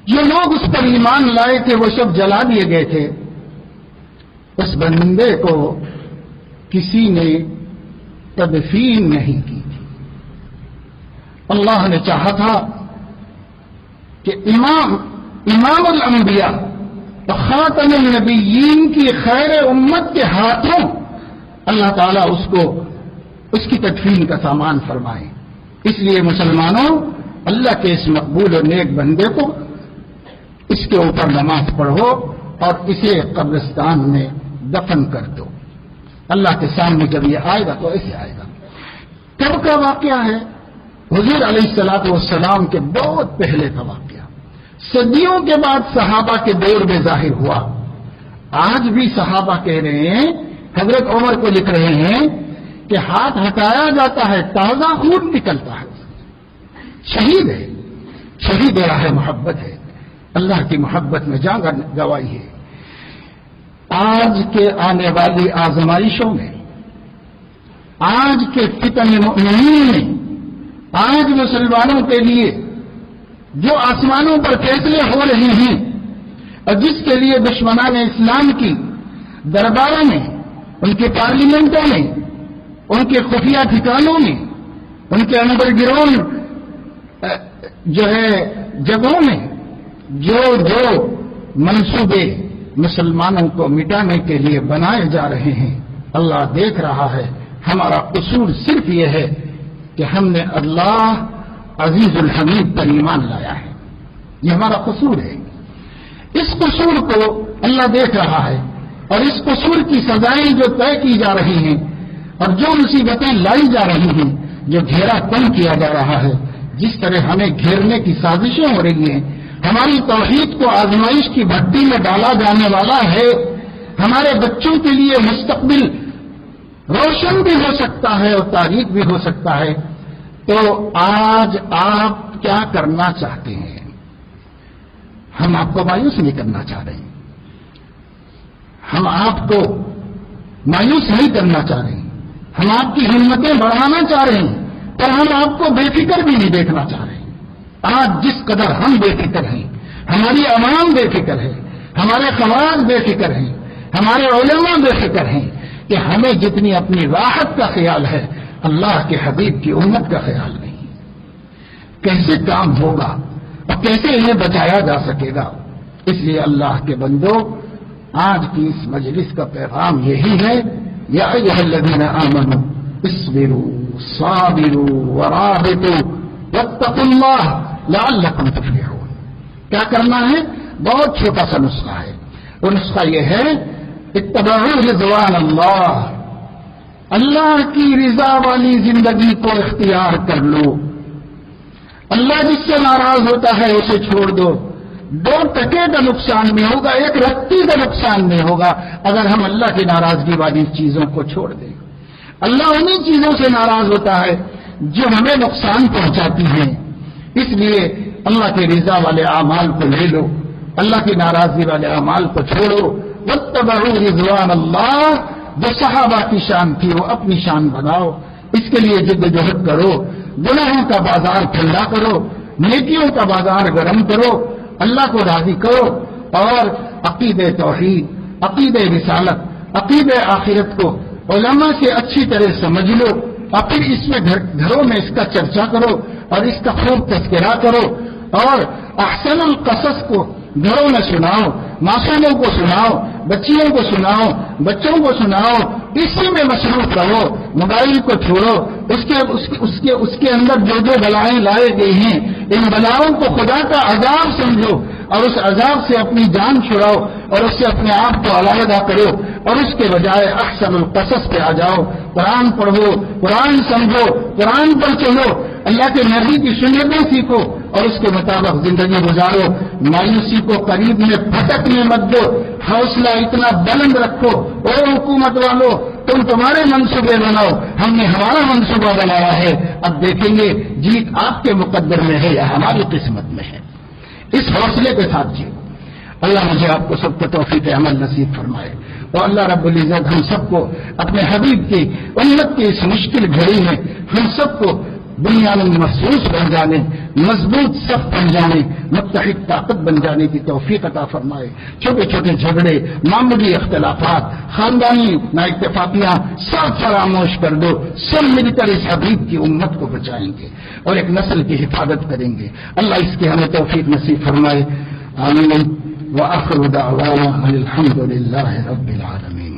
جو لوگ اس پر ایمان لائے تھے وہ سب جلا دیے گئے تھے۔ اس بندے کو کسی نے تدفین نہیں کی تھی۔ اللہ نے چاہا تھا کہ امام الانبیاء خاتم النبیین کی خیر امت کے ہاتھوں اللہ تعالیٰ اس کی تدفین کا سامان فرمائے۔ اس لیے مسلمانوں اللہ کے اس مقبول اور نیک بندے کو اس کے اوپر نماز پڑھو اور اسے قبرستان میں دفن کر دو۔ اللہ کے سامنے جب یہ آئے گا تو ایسے آئے گا۔ کب کا واقعہ ہے؟ حضور علیہ الصلوۃ والسلام کے بہت پہلے کا واقعہ، صدیوں کے بعد صحابہ کے دور میں ظاہر ہوا۔ آج بھی صحابہ کہہ رہے ہیں، حضرت عمر کو لکھ رہے ہیں کہ ہاتھ ہٹایا جاتا ہے تازہ خون نکلتا ہے، شہید ہے، شہید راہ محبت ہے، اللہ کی محبت میں جان گوائی ہے۔ آج کے آنے والی آزمائشوں میں، آج کے فتن مؤمنین میں، آج مسلمانوں کے لیے جو آسمانوں پر فیصلے ہو رہے ہیں اور جس کے لیے دشمنان اسلام کی درباروں میں، ان کے پارلیمنٹوں میں، ان کے خفیہ ٹھکانوں میں، ان کے انڈر گراؤنڈ جگہوں میں جو منصوبے مسلمانوں کو مٹانے کے لیے بنائے جا رہے ہیں، اللہ دیکھ رہا ہے۔ ہمارا قصور صرف یہ ہے کہ ہم نے اللہ عزیز الحمید پر ایمان لایا ہے، یہ ہمارا قصور ہے۔ اس قصور کو اللہ دیکھ رہا ہے، اور اس قصور کی سزائیں جو طے کی جا رہی ہیں اور جو مصیبتیں لائی جا رہی ہیں، جو گھیرا کم کیا جا رہا ہے، جس طرح ہمیں گھیرنے کی سازشیں ہو رہی ہیں، ہماری توحید کو آزمائش کی بھٹی میں ڈالا جانے والا ہے، ہمارے بچوں کے لیے مستقبل روشن بھی ہو سکتا ہے اور تاریک بھی ہو سکتا ہے۔ تو آج آپ کیا کرنا چاہتے ہیں؟ ہم آپ کو مایوس نہیں کرنا چاہ رہے ہیں، ہم آپ کو مایوس نہیں کرنا چاہ رہے ہیں، ہم آپ کی ہمتیں بڑھانا چاہ رہے ہیں، پر ہم آپ کو بے فکر بھی نہیں دیکھنا چاہ رہے ہیں۔ آج جس قدر ہم بے فکر ہیں، ہماری عوام بے فکر ہے، ہمارے خواص بے فکر ہیں، ہمارے علماء بے فکر ہیں، کہ ہمیں جتنی اپنی راحت کا خیال ہے، اللہ کے حبیب کی امت کا خیال نہیں۔ کیسے کام ہوگا اور کیسے انہیں بچایا جا سکے گا؟ اس لیے اللہ کے بندو، آج کی اس مجلس کا پیغام یہی ہے، یا ایھا الذین آمنوا اصبروا صابروا ورابطوا واتقوا اللہ لعلکم تفلحون۔ کیا کرنا ہے؟ بہت چھوٹا سا نسخہ ہے، وہ نسخہ یہ ہے، اتبعوا رضوان اللہ، اللہ کی رضا والی زندگی کو اختیار کر لو۔ اللہ جس سے ناراض ہوتا ہے اسے چھوڑ دو۔ 2 ٹکے کا نقصان نہیں ہوگا، 1 رتی کا نقصان نہیں ہوگا اگر ہم اللہ کی ناراضگی والی چیزوں کو چھوڑ دیں۔ اللہ انہی چیزوں سے ناراض ہوتا ہے جو ہمیں نقصان پہنچاتی ہیں۔ اس لیے اللہ کی رضا والے اعمال کو لے لو، اللہ کی ناراضگی والے اعمال کو چھوڑو۔ واتبعوا رضوان اللہ، جو صحابہ کی شان تھی وہ اپنی شان بناؤ، اس کے لیے جد و جہد کرو، گناہوں کا بازار ٹھنڈا کرو، نیکیوں کا بازار گرم کرو، اللہ کو راضی کرو، اور عقیدہ توحید، عقیدہ رسالت، عقیدہ آخرت کو علماء سے اچھی طرح سمجھ لو، اور پھر اس میں گھروں میں اس کا چرچا کرو اور اس کا خوب تذکرہ کرو، اور احسن القصص کو گھروں میں سناؤ، معصوموں کو سناؤ، بچیوں کو سناؤ، بچوں کو سناؤ، اسی میں مصروف رہو، موبائل کو چھوڑو۔ اس کے اندر جو بلائیں لائے گئی ہیں، ان بلاؤں کو خدا کا عذاب سمجھو اور اس عذاب سے اپنی جان چھڑاؤ اور اس سے اپنے آپ کو علیحدہ کرو، اور اس کے بجائے احسن القصص پہ آ جاؤ۔ قرآن پڑھو، قرآن سمجھو، قرآن پر چلو، اللہ کے نبی کی سنتیں سیکھو اور اس کے مطابق زندگی گزارو۔ مایوسی کو قریب میں پھٹکنے مت دو، حوصلہ اتنا بلند رکھو، اور حکومت والوں تم تمہارے منصوبے بناؤ، ہم نے ہمارا منصوبہ بنایا ہے، اب دیکھیں گے جیت آپ کے مقدر میں ہے یا ہماری قسمت میں ہے۔ اس حوصلے کے ساتھ جیو۔ اللہ مجھے آپ کو سب کو توفیق عمل نصیب فرمائے، اور اللہ رب العزت ہم سب کو اپنے حبیب کی امت کی اس مشکل گھڑی میں ہم سب کو دنیا میں محسوس بن جانے، مضبوط صف بن جانے، متحد طاقت بن جانے کی توفیق عطا فرمائے۔ چھوٹے چھوٹے جھگڑے، معمولی اختلافات، خاندانی نااتفاقیاں سب فراموش کر دو، سب مل کر اس حبیب کی امت کو بچائیں گے اور ایک نسل کی حفاظت کریں گے۔ اللہ اس کی ہمیں توفیق نصیب فرمائے، آمین۔ وآخر دعوانا الحمد للہ رب العالمین۔